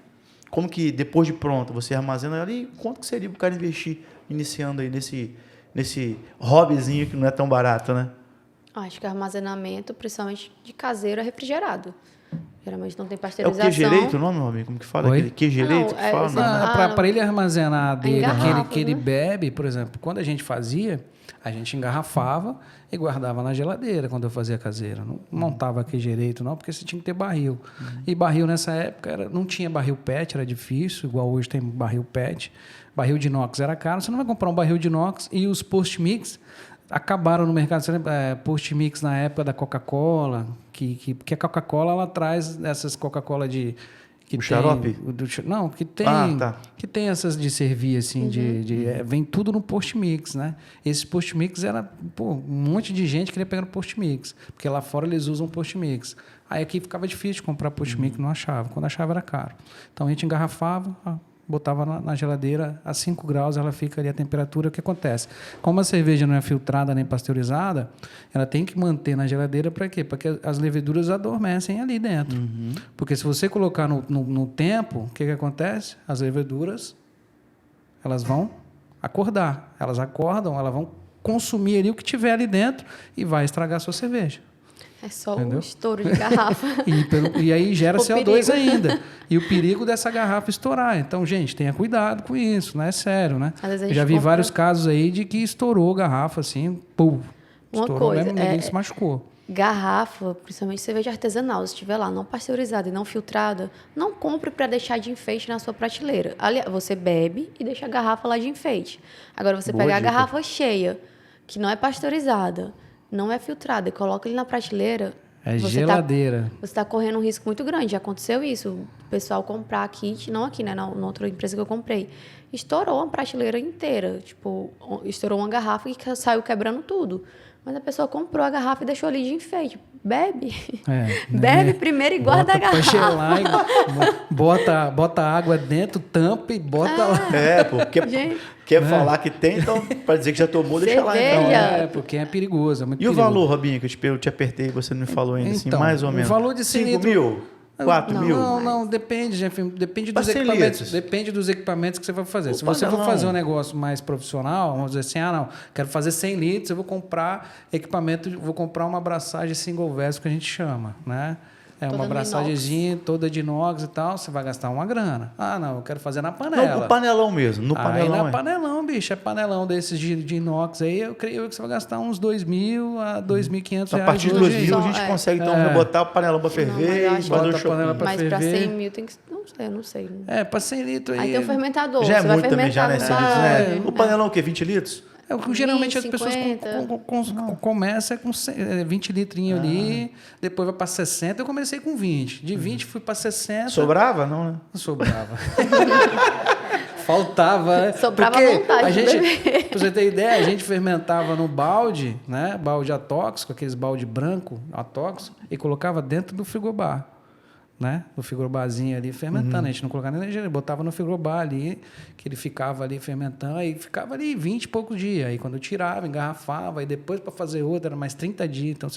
Como que, depois de pronto, você armazena ali? Quanto que seria para o cara investir, iniciando aí nesse hobbyzinho que não é tão barato, né? Acho que armazenamento, principalmente de caseiro, é refrigerado. Geralmente não tem É o pasteurização. queijereito o nome, Robinho? Como que fala? Oi? Aquele queijereito que fala? Não. Para ele armazenar dele, garrafa, que ele né? bebe, por exemplo, quando a gente fazia, a gente engarrafava e guardava na geladeira quando eu fazia caseira. Não montava queijereito, não, porque você tinha que ter barril. E barril nessa época não tinha barril PET, era difícil, igual hoje tem barril PET. Barril de inox era caro, você não vai comprar um barril de inox. E os post-mix acabaram no mercado. Você lembra, post-mix na época da Coca-Cola, que a Coca-Cola ela traz essas Coca-Cola de... O xarope? Não, que tem, que tem essas de servir, assim, vem tudo no post-mix, né? Esse post-mix era, um monte de gente queria pegar no post-mix, porque lá fora eles usam post-mix. Aí aqui ficava difícil de comprar post-mix, não achava. Quando achava era caro. Então a gente engarrafava, botava na geladeira a 5 graus, ela fica ali a temperatura. O que acontece? Como a cerveja não é filtrada nem pasteurizada, ela tem que manter na geladeira para quê? Para que as leveduras adormecem ali dentro. Porque se você colocar no tempo, o que acontece? As leveduras, elas vão acordar. Elas acordam, elas vão consumir ali o que tiver ali dentro e vai estragar a sua cerveja. É só Entendeu? um estouro de garrafa. E aí gera O CO2 perigo. ainda. E o perigo dessa garrafa estourar. Então, gente, tenha cuidado com isso, não é sério, né? Às vezes a Eu gente já vi compra- vários casos aí de que estourou garrafa, assim, pum. Uma Estourou coisa, mesmo, ninguém se machucou. Garrafa, principalmente cerveja artesanal, se estiver lá não pasteurizada e não filtrada, não compre para deixar de enfeite na sua prateleira. Ali, você bebe e deixa a garrafa lá de enfeite. Agora, você Boa pegar a dica. garrafa cheia, que não é pasteurizada, não é filtrada, e coloca ele na prateleira... É você geladeira. Você está correndo um risco muito grande. Já aconteceu isso. O pessoal comprar kit, não aqui, né? Na outra empresa que eu comprei. Estourou uma prateleira inteira. Tipo, estourou uma garrafa e saiu quebrando tudo. Mas a pessoa comprou a garrafa e deixou ali de enfeite. Bebe. Bebe primeiro e guarda a Bota pra garrafa. gelar, bota água dentro, tampa e bota lá. Porque Gente. quer falar que tem, então, para dizer que já tomou, deixa lá. Então. Cerveja. É, porque é perigoso, é muito E o perigoso. valor, Robinho, que eu te apertei e você não me falou ainda, assim, Então, mais ou menos? o valor de 5 cilindro- mil? 4 mil? Não, depende, gente. Depende Pra dos 100 equipamentos. litros. Depende dos equipamentos que você vai fazer. O Se você for panelão. fazer um negócio mais profissional, vamos dizer assim, não, quero fazer 100 litros, eu vou comprar equipamento, vou comprar uma abraçagem single vessel que a gente chama, né? É Toda uma no abraçagemzinha toda de inox e tal, você vai gastar uma grana. Ah, não, eu quero fazer na panela. Não, o panelão mesmo. No Aí panelão. na panelão, bicho, é panelão desses de inox aí, eu creio que você vai gastar uns 2.000 a 2.500 Então, a reais partir de hoje 2 mil, a Só, gente é. consegue, então, É. botar o panelão para mas ferver eu e acho- fazer Bota o a panela shopping. pra Mas para ferver. 100 mil tem que... Não sei, eu não sei. É, para 100 litros aí. Aí tem o fermentador. Já é você vai muito também, já, né? fermentar 100 no litros, né? balde. O panelão o quê? 20 litros? É o que geralmente 20, as pessoas 50. começam com 20 litrinhos ali, depois vai para 60. Eu comecei com 20. De 20 fui para 60. Sobrava? Não, né? Sobrava. Faltava, né? Sobrava Porque vontade a de gente, beber. pra você ter ideia, a gente fermentava no balde, né? Balde atóxico, aqueles balde branco atóxico, e colocava dentro do frigobar. Né? No frigobarzinho ali fermentando. A gente não colocava nem na geladeira, botava no frigobar ali, que ele ficava ali fermentando, aí ficava ali 20 e poucos dias. Aí quando eu tirava, engarrafava, aí depois para fazer outra era mais 30 dias. Então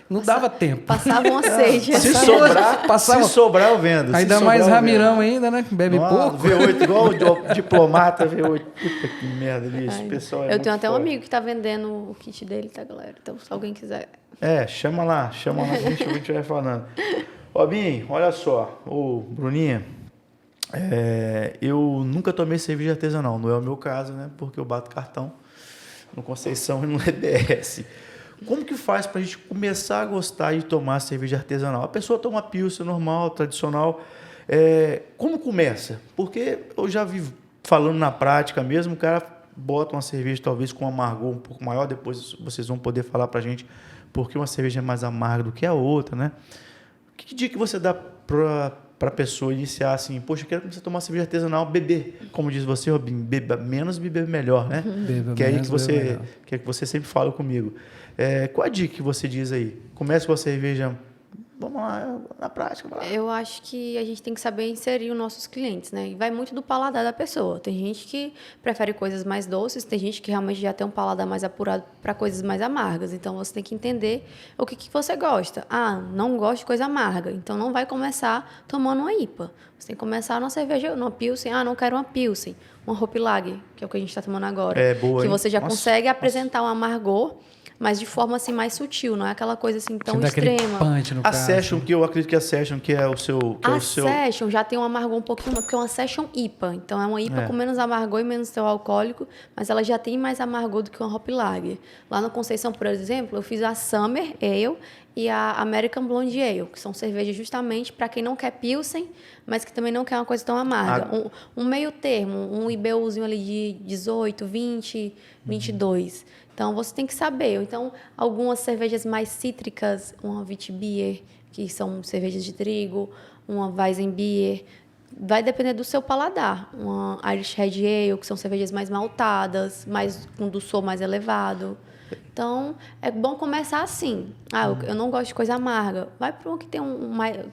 não dava tempo. Passava uma sede. Se sobrar, Passava- se sobrar, eu vendo. Ainda Se mais sobrar, eu vendo. Ramirão ainda, né? Que bebe Nossa, pouco. V8, igual o diplomata V8. Puta que merda, bicho. Ai, Pessoal, é eu muito tenho até um forte. amigo que tá vendendo o kit dele, tá, galera? Então, se alguém quiser. Chama lá, que a gente vai falando. Robinho, olha só, ô Bruninha, eu nunca tomei cerveja artesanal, não é o meu caso, né? Porque eu bato cartão no Conceição e no EBS. Como que faz para a gente começar a gostar de tomar cerveja artesanal? A pessoa toma pilsen normal, tradicional. Como começa? Porque eu já vi falando na prática mesmo, o cara bota uma cerveja talvez com um amargor um pouco maior, depois vocês vão poder falar para a gente porque uma cerveja é mais amarga do que a outra, né? Que dica que você dá para a pessoa iniciar assim, poxa, eu quero começar a tomar cerveja artesanal, beber, como diz você, Robinho, beba menos, beber melhor, né? Beba Que é aí menos, que você, beba melhor. que é que você sempre fala comigo. Qual a dica que você diz aí? Começa com a cerveja, vamos lá, na prática. Vai lá. Eu acho que a gente tem que saber inserir os nossos clientes, né? E vai muito do paladar da pessoa. Tem gente que prefere coisas mais doces, tem gente que realmente já tem um paladar mais apurado para coisas mais amargas. Então, você tem que entender o que você gosta. Ah, não gosto de coisa amarga. Então, não vai começar tomando uma IPA. Você tem que começar numa cerveja, numa Pilsen. Ah, não quero uma Pilsen. Uma Hoppy Lager, que é o que a gente está tomando agora. É boa, que hein? você já Nossa, consegue apresentar um amargor, mas de forma assim mais sutil. Não é aquela coisa assim tão Você dá aquele extrema. punch no A cara. Session, que eu acredito que a Session, que é o seu... Que é A o seu... Session já tem um amargor um pouquinho, porque é uma Session IPA. Então, é uma IPA com menos amargor e menos teor alcoólico, mas ela já tem mais amargor do que uma Hoppy Lager. Lá no Conceição, por exemplo, eu fiz a Summer Ale e a American Blonde Ale, que são cervejas justamente para quem não quer Pilsen, mas que também não quer uma coisa tão amarga. Um meio termo, um IBUzinho ali de 18, 20, 22. Então, você tem que saber. Então, algumas cervejas mais cítricas, uma Witbier, que são cervejas de trigo, uma Weizenbier, vai depender do seu paladar. Uma Irish Red Ale, que são cervejas mais maltadas, mais com dulçor mais elevado. Então, é bom começar assim. Eu não gosto de coisa amarga. Vai para um que tem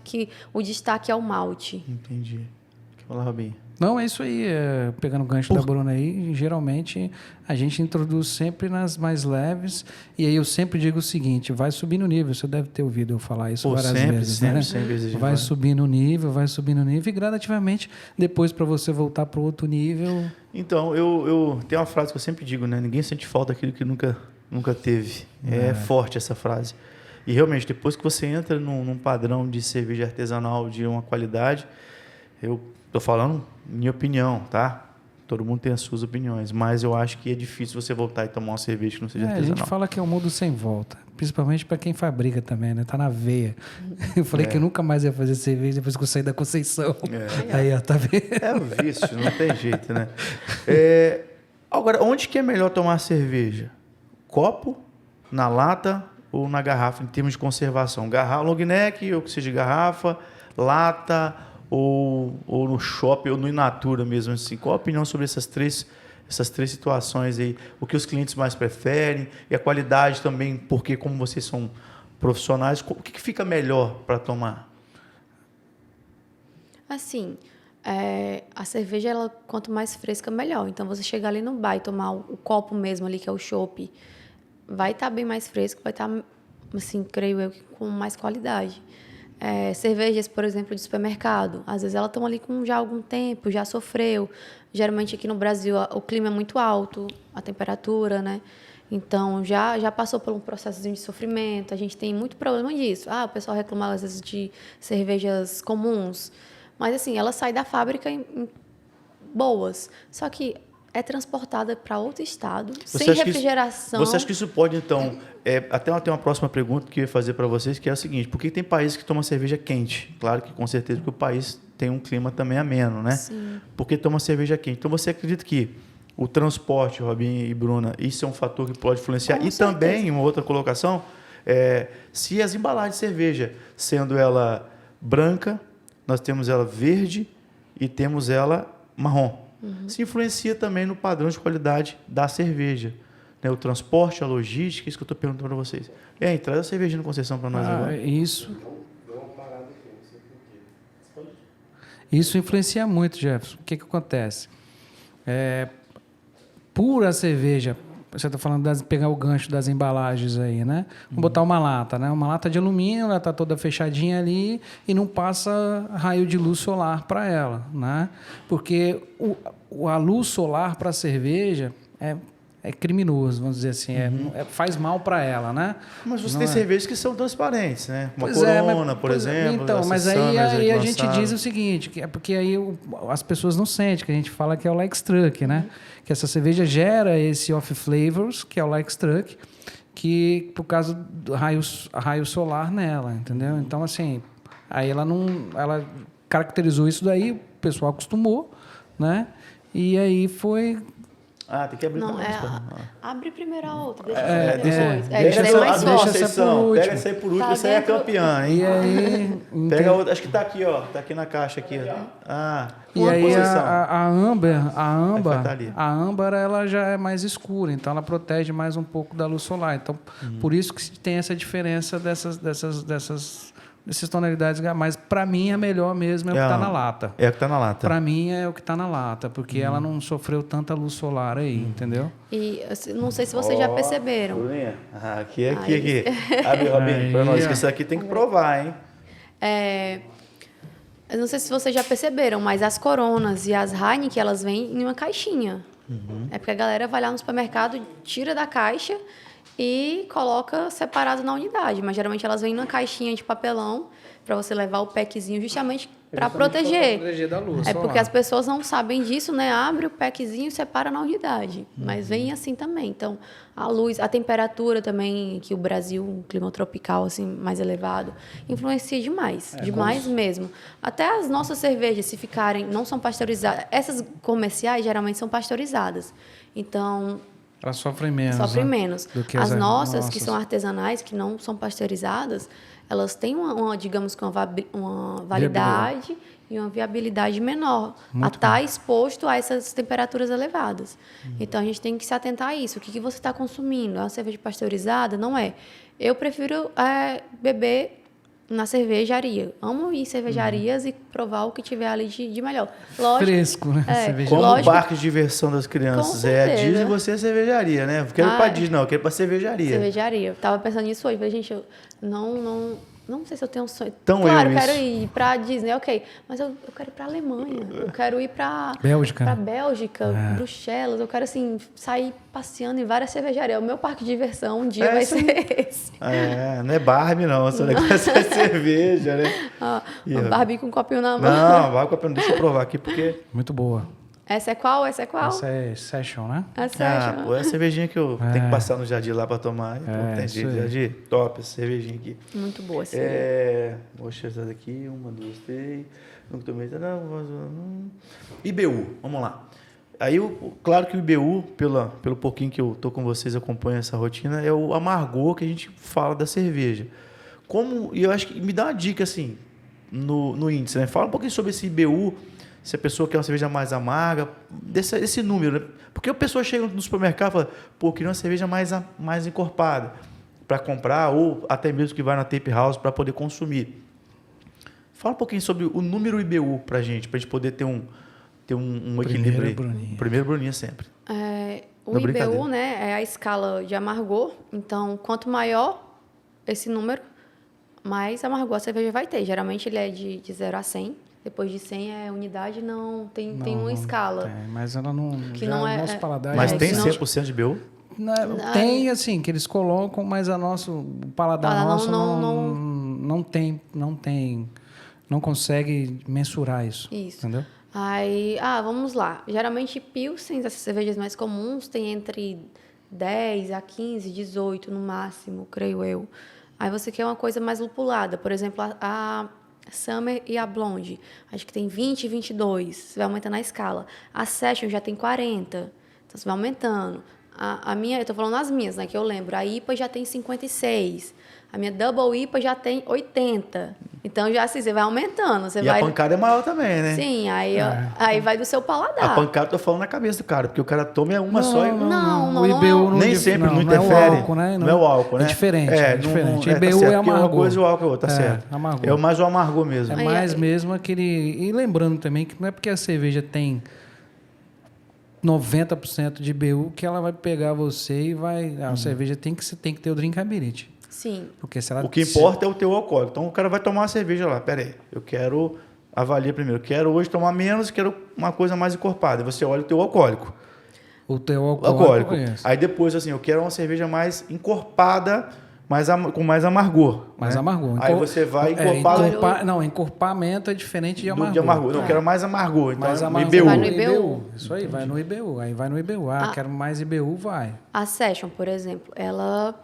que o destaque é o malte. Entendi. Fala, Robinho. Não, é isso aí. Pegando o gancho da Bruna aí, geralmente a gente introduz sempre nas mais leves. E aí eu sempre digo o seguinte, vai subir no nível. Você deve ter ouvido eu falar isso várias vezes, né? Sempre vai subir no nível, e gradativamente, depois para você voltar para outro nível. Então, eu tenho uma frase que eu sempre digo, né? Ninguém sente falta daquilo que nunca teve. É forte essa frase. E realmente, depois que você entra num padrão de cerveja artesanal de uma qualidade, eu estou falando minha opinião, tá? Todo mundo tem as suas opiniões, mas eu acho que é difícil você voltar e tomar uma cerveja que não seja artesanal. A gente fala que é um mundo sem volta, principalmente para quem fabrica também, né? Tá na veia. Eu falei que eu nunca mais ia fazer cerveja depois que eu saí da Conceição. Aí, ó, tá vendo? É o vício, não tem jeito, né? Agora, onde que é melhor tomar cerveja? Copo, na lata ou na garrafa, em termos de conservação? Long neck, ou que seja garrafa, lata ou no shopping ou no in natura mesmo assim. Qual a opinião sobre essas três situações aí? O que os clientes mais preferem e a qualidade também, porque como vocês são profissionais, o que fica melhor para tomar? Assim, a cerveja, ela, quanto mais fresca, melhor. Então, você chegar ali no bar e tomar o copo mesmo ali, que é o chopp, vai estar bem mais fresco, vai estar, assim, creio eu, com mais qualidade. Cervejas, por exemplo, de supermercado, às vezes elas estão ali com já algum tempo, já sofreu. Geralmente aqui no Brasil o clima é muito alto, a temperatura, né? Então já passou por um processozinho de sofrimento. A gente tem muito problema disso. O pessoal reclama às vezes de cervejas comuns, mas assim, ela sai da fábrica em boas. Só que é transportada para outro estado, sem refrigeração. Você acha que isso pode, então... até tem uma próxima pergunta que eu ia fazer para vocês, que é a seguinte: por que tem países que tomam cerveja quente? Claro que, com certeza, que o país tem um clima também ameno, né? Sim. Por que toma cerveja quente? Então, você acredita que o transporte, Robinho e Bruna, isso é um fator que pode influenciar? Com e certeza. Também, uma outra colocação, se as embalagens de cerveja, sendo ela branca, nós temos ela verde e temos ela marrom. Se influencia também no padrão de qualidade da cerveja. Né? O transporte, a logística, isso que eu estou perguntando para vocês. Traz a cerveja no Conceição para nós agora. Isso influencia muito, Jefferson. O que acontece? Pura cerveja, você está falando de pegar o gancho das embalagens aí, né? Vamos botar uma lata, né? Uma lata de alumínio, ela está toda fechadinha ali e não passa raio de luz solar para ela, né? Porque a luz solar para a cerveja é criminoso, vamos dizer assim, faz mal para ela, né? Mas você tem cervejas que são transparentes, né? Uma Pois Corona, por exemplo. Então, mas aí a gente diz o seguinte, que é porque aí as pessoas não sentem, que a gente fala que é o like struck, né? Que essa cerveja gera esse off flavors, que é o like struck, que por causa do raio solar nela, entendeu? Então, assim, aí ela caracterizou isso daí, o pessoal acostumou, né? E aí foi... tem que abrir Não, abre primeiro a outra, deixa Deixa mais essa por último. Pega essa aí por último, essa aí é campeã, hein? E aí... Pega a outra, acho que tá aqui, ó. Tá aqui na caixa aqui. E aí a âmbar, ela já é mais escura, então ela protege mais um pouco da luz solar. Então, por isso que tem essa diferença dessas tonalidades, mas para mim a melhor mesmo é o que está na lata. É o que está na lata. Para mim é o que está na lata, porque ela não sofreu tanta luz solar aí, entendeu? E não sei se vocês já perceberam. Bruninha, aqui. Abre, Robinho, para nós, que isso aqui tem que provar, hein? Eu não sei se vocês já perceberam, mas as Coronas e as Heineken, elas vêm em uma caixinha. É porque a galera vai lá no supermercado, tira da caixa e coloca separado na unidade. Mas geralmente elas vêm numa caixinha de papelão para você levar o packzinho justamente para proteger. Da luz solar. Porque as pessoas não sabem disso, né? Abre o packzinho e separa na unidade. Mas vem assim também. Então, a luz, a temperatura também, que o Brasil, um clima tropical assim mais elevado, influencia demais. Demais mesmo. Até as nossas cervejas, se ficarem, não são pasteurizadas. Essas comerciais geralmente são pasteurizadas. Então, elas sofrem menos. Sofrem né? menos. Do que as nossas, que são artesanais, que não são pasteurizadas, elas têm digamos que uma validade e uma viabilidade menor a estar exposto a essas temperaturas elevadas. Então, a gente tem que se atentar a isso. O que você está consumindo? É uma cerveja pasteurizada? Não é. Eu prefiro beber na cervejaria. Amo ir em cervejarias e provar o que tiver ali de melhor. Lógico. Fresco, né? Cerveja. Como o Lógico. parque de diversão das crianças Com é a certeza. Disney e você é a cervejaria, né? Não quero ir pra Ah, Disney, não. Eu quero ir pra cervejaria. Cervejaria. Eu tava pensando nisso hoje. Falei, gente, eu não sei se eu tenho um sonho. Então claro, eu quero isso. ir pra Disney, ok. Mas eu quero ir pra Alemanha. Eu quero ir pra Bélgica, pra né? Bélgica, Bruxelas. Eu quero, assim, sair passeando em várias cervejarias. O meu parque de diversão um dia É vai isso aí. ser esse. É, não é Barbie, não. Seu negócio é cerveja, né? Ah, E o eu- Barbie com um copinho na mão. Não, vai com a pena. Deixa eu provar aqui, porque... Muito boa. Essa é qual? Essa é qual? Essa é Session, né? Essa é Pô, é a cervejinha que eu tenho que É. passar no jardim lá pra tomar. Pô, tem isso jeito. aí. Jardim, top, essa cervejinha aqui. muito boa. Assim. Poxa, essa daqui, 1, 2, 3. Nunca tomei. IBU, vamos lá. Aí, claro que o IBU, pelo pouquinho que eu tô com vocês, acompanho essa rotina, é o amargor que a gente fala da cerveja. E eu acho que me dá uma dica assim, no índice, né? Fala um pouquinho sobre esse IBU, se a pessoa quer uma cerveja mais amarga, esse número, né? Porque a pessoa chega no supermercado e fala, pô, queria uma cerveja mais encorpada para comprar, ou até mesmo que vai na tape house para poder consumir. Fala um pouquinho sobre o número IBU para a gente poder ter um equilíbrio aí. Bruninha. Primeiro Bruninha sempre. O Não, IBU, brincadeira. né, é a escala de amargor. Então, quanto maior esse número, mais amargor a cerveja vai ter. Geralmente ele é de 0 a 100. Depois de 100 é unidade, tem uma escala. Tem, mas ela não... Que já não é- o nosso paladar... Mas já tem que não- 100% de IBU? Tem, assim, que eles colocam, mas o paladar Paladar nosso não- não consegue mensurar isso. Isso. Entendeu? Aí, vamos lá. Geralmente, Pilsens, essas cervejas mais comuns, tem entre 10 a 15, 18 no máximo, creio eu. Aí você quer uma coisa mais lupulada. Por exemplo, a Summer e a Blonde. Acho que tem 20 e 22. Você vai aumentando a escala. A Session já tem 40. Então, você vai aumentando. A minha, eu tô falando as minhas, né, que eu lembro. A IPA já tem 56. A minha Double IPA já tem 80. Então, já assim, você vai aumentando. Você E vai... a pancada é maior também, né? Sim, aí vai do seu paladar. A pancada eu tô falando na cabeça do cara, porque o cara toma uma só e... Não, o IBU Nem sempre, não é o interfere. álcool, né? Não é o álcool, né? É diferente, é diferente. Tá IBU certo, é porque uma amargor. coisa e o álcool é outra, tá certo. amargor. É mais o amargor mesmo. É mais mesmo aquele... E lembrando também que não é porque a cerveja tem 90% de IBU que ela vai pegar você e vai... A cerveja tem que ter o drinkability. Sim. Porque se ela... O que importa é o teu alcoólico. Então o cara vai tomar uma cerveja lá. Pera aí, eu quero... Avalia primeiro. Eu quero hoje tomar menos, quero uma coisa mais encorpada. Você olha o teu alcoólico. O teu Alcoólico. Isso. Aí depois, assim, eu quero uma cerveja mais encorpada, com mais amargor. Mais né? amargor. Aí você vai encorpado encorpamento é diferente de amargor. de amargor. Não, eu quero mais amargor. Então, Mais no amargor. IBU. Vai no IBU. Isso aí, vai no IBU. Aí vai no IBU. Quero mais IBU, vai. A Session, por exemplo, ela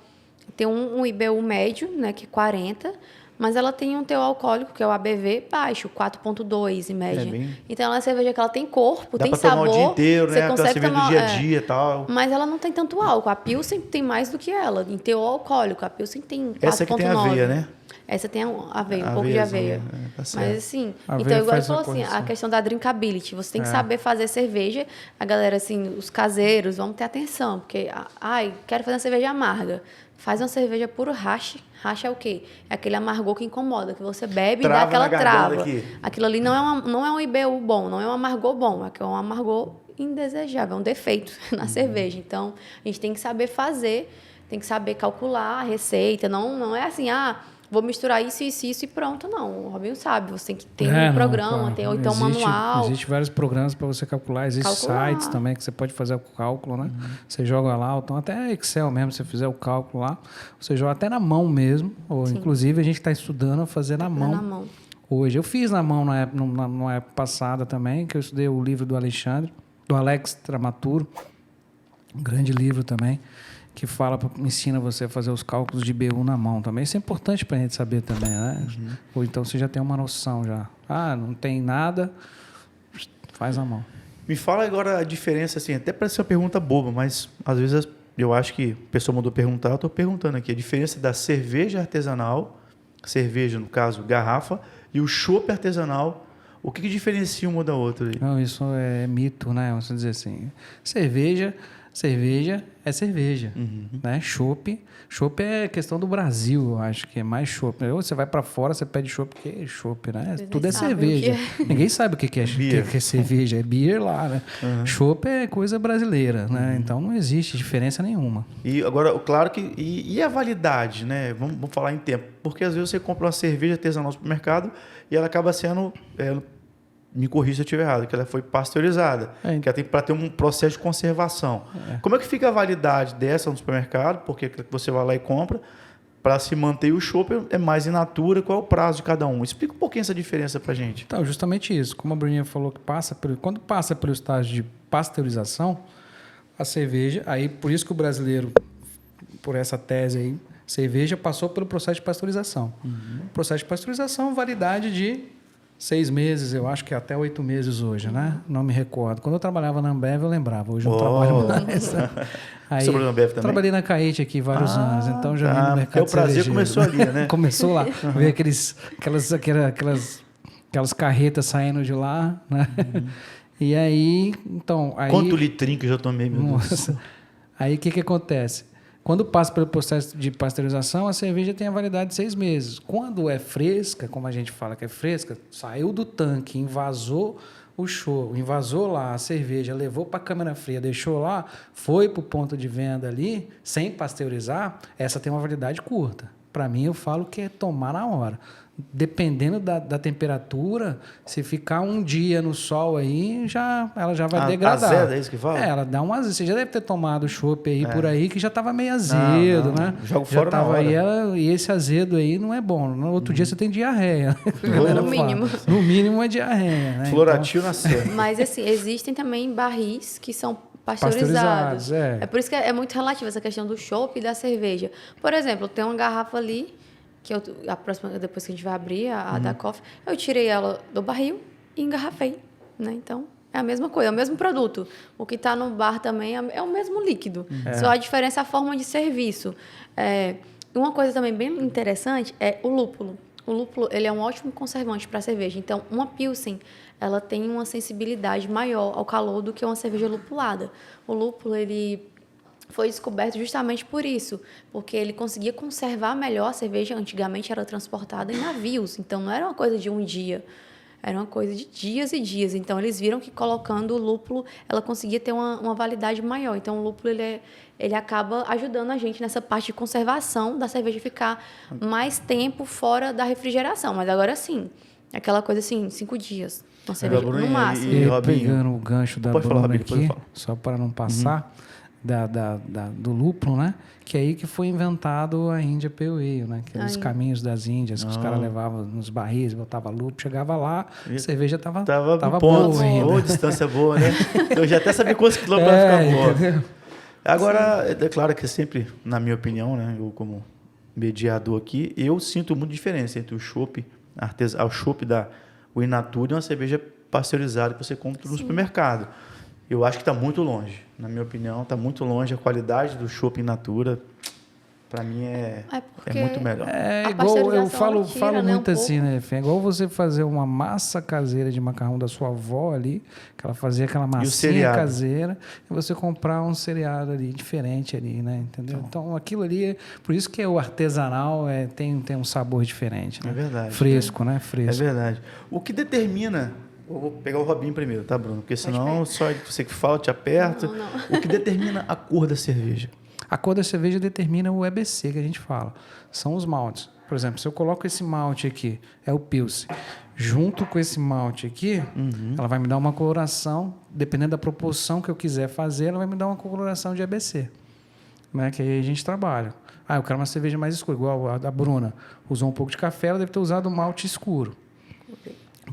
tem um IBU médio, né, que é 40, mas ela tem um teor alcoólico, que é o ABV, baixo, 4,2 em média. Então, ela é uma cerveja que ela tem corpo, Dá tem pra sabor. tomar o dia inteiro, você né? Aquela consegue cerveja do tomar, dia a dia e tal. Mas ela não tem tanto álcool. A Pilsen tem mais do que ela, em teor alcoólico. A Pilsen tem 4,9. Essa aqui tem aveia, né? Essa tem aveia, um pouco de Aveiazinha, aveia. tá certo. Mas assim, Aveia então igual eu faz falou uma assim, a correção. questão da drinkability, você tem que saber fazer cerveja. A galera assim, os caseiros, vamos ter atenção, porque quero fazer uma cerveja amarga. Faz uma cerveja puro hash. Hash é o quê? É aquele amargor que incomoda, que você bebe e dá Trava aquela na garganta trava. aqui. Aquilo ali não é um IBU bom, não é um amargor bom, é um amargor indesejável, é um defeito na cerveja. Então, a gente tem que saber fazer, tem que saber calcular a receita. Não é assim, vou misturar isso e pronto. Não, o Robinho sabe. Você tem que ter um programa, claro. ou então um manual. Existem vários programas para você calcular. Existem sites também que você pode fazer o cálculo, né? Você joga lá, ou então até Excel mesmo, se você fizer o cálculo lá. Você joga até na mão mesmo. Ou, inclusive, a gente está estudando a fazer na mão. Hoje. Eu fiz na mão na época passada também, que eu estudei o livro do Alexandre, do Alex Tramaturo. Um grande livro também, que ensina você a fazer os cálculos de IBU na mão também. Isso é importante para a gente saber também, né? Ou então você já tem uma noção já. Não tem nada, faz na mão. Me fala agora a diferença, assim, até parece uma pergunta boba, mas às vezes eu acho que a pessoa mandou perguntar, eu estou perguntando aqui, a diferença da cerveja artesanal, cerveja no caso, garrafa, e o chopp artesanal, o que diferencia uma da outra aí? Não, isso é mito, né? Vamos dizer assim. Cerveja cerveja é cerveja, né? Chopp é questão do Brasil, eu acho que é mais chopp. Ou você vai para fora, você pede chopp, porque é chopp, né? Vocês Tudo nem é sabem o cerveja. que Ninguém sabe o que é, que é cerveja, é beer lá, né? Chopp é coisa brasileira, né? Então não existe diferença nenhuma. E agora, claro que... E a validade, né? Vamos falar em tempo. Porque às vezes você compra uma cerveja artesanal no supermercado e ela acaba sendo... me corrija se eu estiver errado, que ela foi pasteurizada, que ela tem para ter um processo de conservação. Como é que fica a validade dessa no supermercado? Porque você vai lá e compra, para se manter o chopp é mais in natura, qual é o prazo de cada um? Explica um pouquinho essa diferença para a gente. Então, justamente isso. Como a Bruninha falou, que quando passa pelo estágio de pasteurização, a cerveja, aí por isso que o brasileiro, por essa tese aí, cerveja passou pelo processo de pasteurização. Processo de pasteurização, validade de 6 meses, eu acho que é até 8 meses hoje, né? Não me recordo. Quando eu trabalhava na Ambev, eu lembrava. Hoje eu não trabalho mais. Aí, sobre a Ambev também? Trabalhei na Caete aqui vários anos, então já vi no mercado o prazer cervejeiro. começou ali, né? Começou lá. Ver aquelas carretas saindo de lá, né? E aí, então... Aí, quanto litrinho que eu já tomei, meu Deus do céu. Aí, o que acontece? Quando passa pelo processo de pasteurização, a cerveja tem a validade de 6 meses. Quando é fresca, como a gente fala que é fresca, saiu do tanque, invasou o show, invasou lá a cerveja, levou para a câmara fria, deixou lá, foi para o ponto de venda ali, sem pasteurizar, essa tem uma validade curta. Para mim, eu falo que é tomar na hora. Dependendo da temperatura, se ficar um dia no sol aí, ela já vai degradar. Azeda, é isso que fala? Ela dá um azedo. Você já deve ter tomado chopp aí por aí que já estava meio azedo, né? Jogo fora já tava na hora. Aí, e esse azedo aí não é bom. No outro dia você tem diarreia. No mínimo. No mínimo é diarreia, né? Floratil na serra. Mas, assim, existem também barris que são pasteurizados. É por isso que é muito relativo essa questão do chopp e da cerveja. Por exemplo, tem uma garrafa ali, que a próxima, depois que a gente vai abrir, a da Coffee, eu tirei ela do barril e engarrafei, né? Então, é a mesma coisa, é o mesmo produto. O que está no bar também é o mesmo líquido. Só a diferença é a forma de serviço. Uma coisa também bem interessante é o lúpulo. O lúpulo, ele é um ótimo conservante para a cerveja. Então, uma Pilsen, ela tem uma sensibilidade maior ao calor do que uma cerveja lupulada. O lúpulo, ele foi descoberto justamente por isso, porque ele conseguia conservar melhor a cerveja. Antigamente era transportada em navios, então não era uma coisa de um dia, era uma coisa de dias e dias. Então eles viram que colocando o lúpulo, ela conseguia ter uma validade maior. Então o lúpulo ele acaba ajudando a gente nessa parte de conservação da cerveja ficar mais tempo fora da refrigeração. Mas agora sim, aquela coisa assim, 5 dias, uma cerveja no máximo. E pegando o gancho da Bruna aqui, só para não passar... do lúpulo, né? Que é aí que foi inventado a India Pale Ale, né? Aqueles caminhos das Índias que os caras levavam nos barris, botavam lúpulo, chegava lá, a cerveja tava boa ainda. Boa, distância boa, né? Eu já até sabia quantos quilômetros vai ficar boa. Entendeu? Agora, é claro que sempre, na minha opinião, né? Eu como mediador aqui, eu sinto muita diferença entre o chopp artesanal, o chopp da in natura e uma cerveja pasteurizada que você compra no supermercado. Eu acho que está muito longe. Na minha opinião, está muito longe. A qualidade do chopp in natura, para mim, é muito melhor. É igual, eu falo muito assim, né, Fê? É igual você fazer uma massa caseira de macarrão da sua avó ali, que ela fazia aquela massinha caseira, e você comprar um cereado ali, diferente ali, né? Entendeu? Então aquilo ali, por isso que o artesanal tem um sabor diferente, né? É verdade. Fresco, né? Fresco. É verdade. O que determina... Eu vou pegar o Robinho primeiro, tá, Bruno? Porque senão só você que fala, te aperta. Não. O que determina a cor da cerveja? A cor da cerveja determina o EBC que a gente fala. São os maltes. Por exemplo, se eu coloco esse malte aqui, é o Pilsen, junto com esse malte aqui, ela vai me dar uma coloração, dependendo da proporção que eu quiser fazer, ela vai me dar uma coloração de EBC. Né? Que aí a gente trabalha. Eu quero uma cerveja mais escura, igual a da Bruna. Usou um pouco de café, ela deve ter usado malte escuro.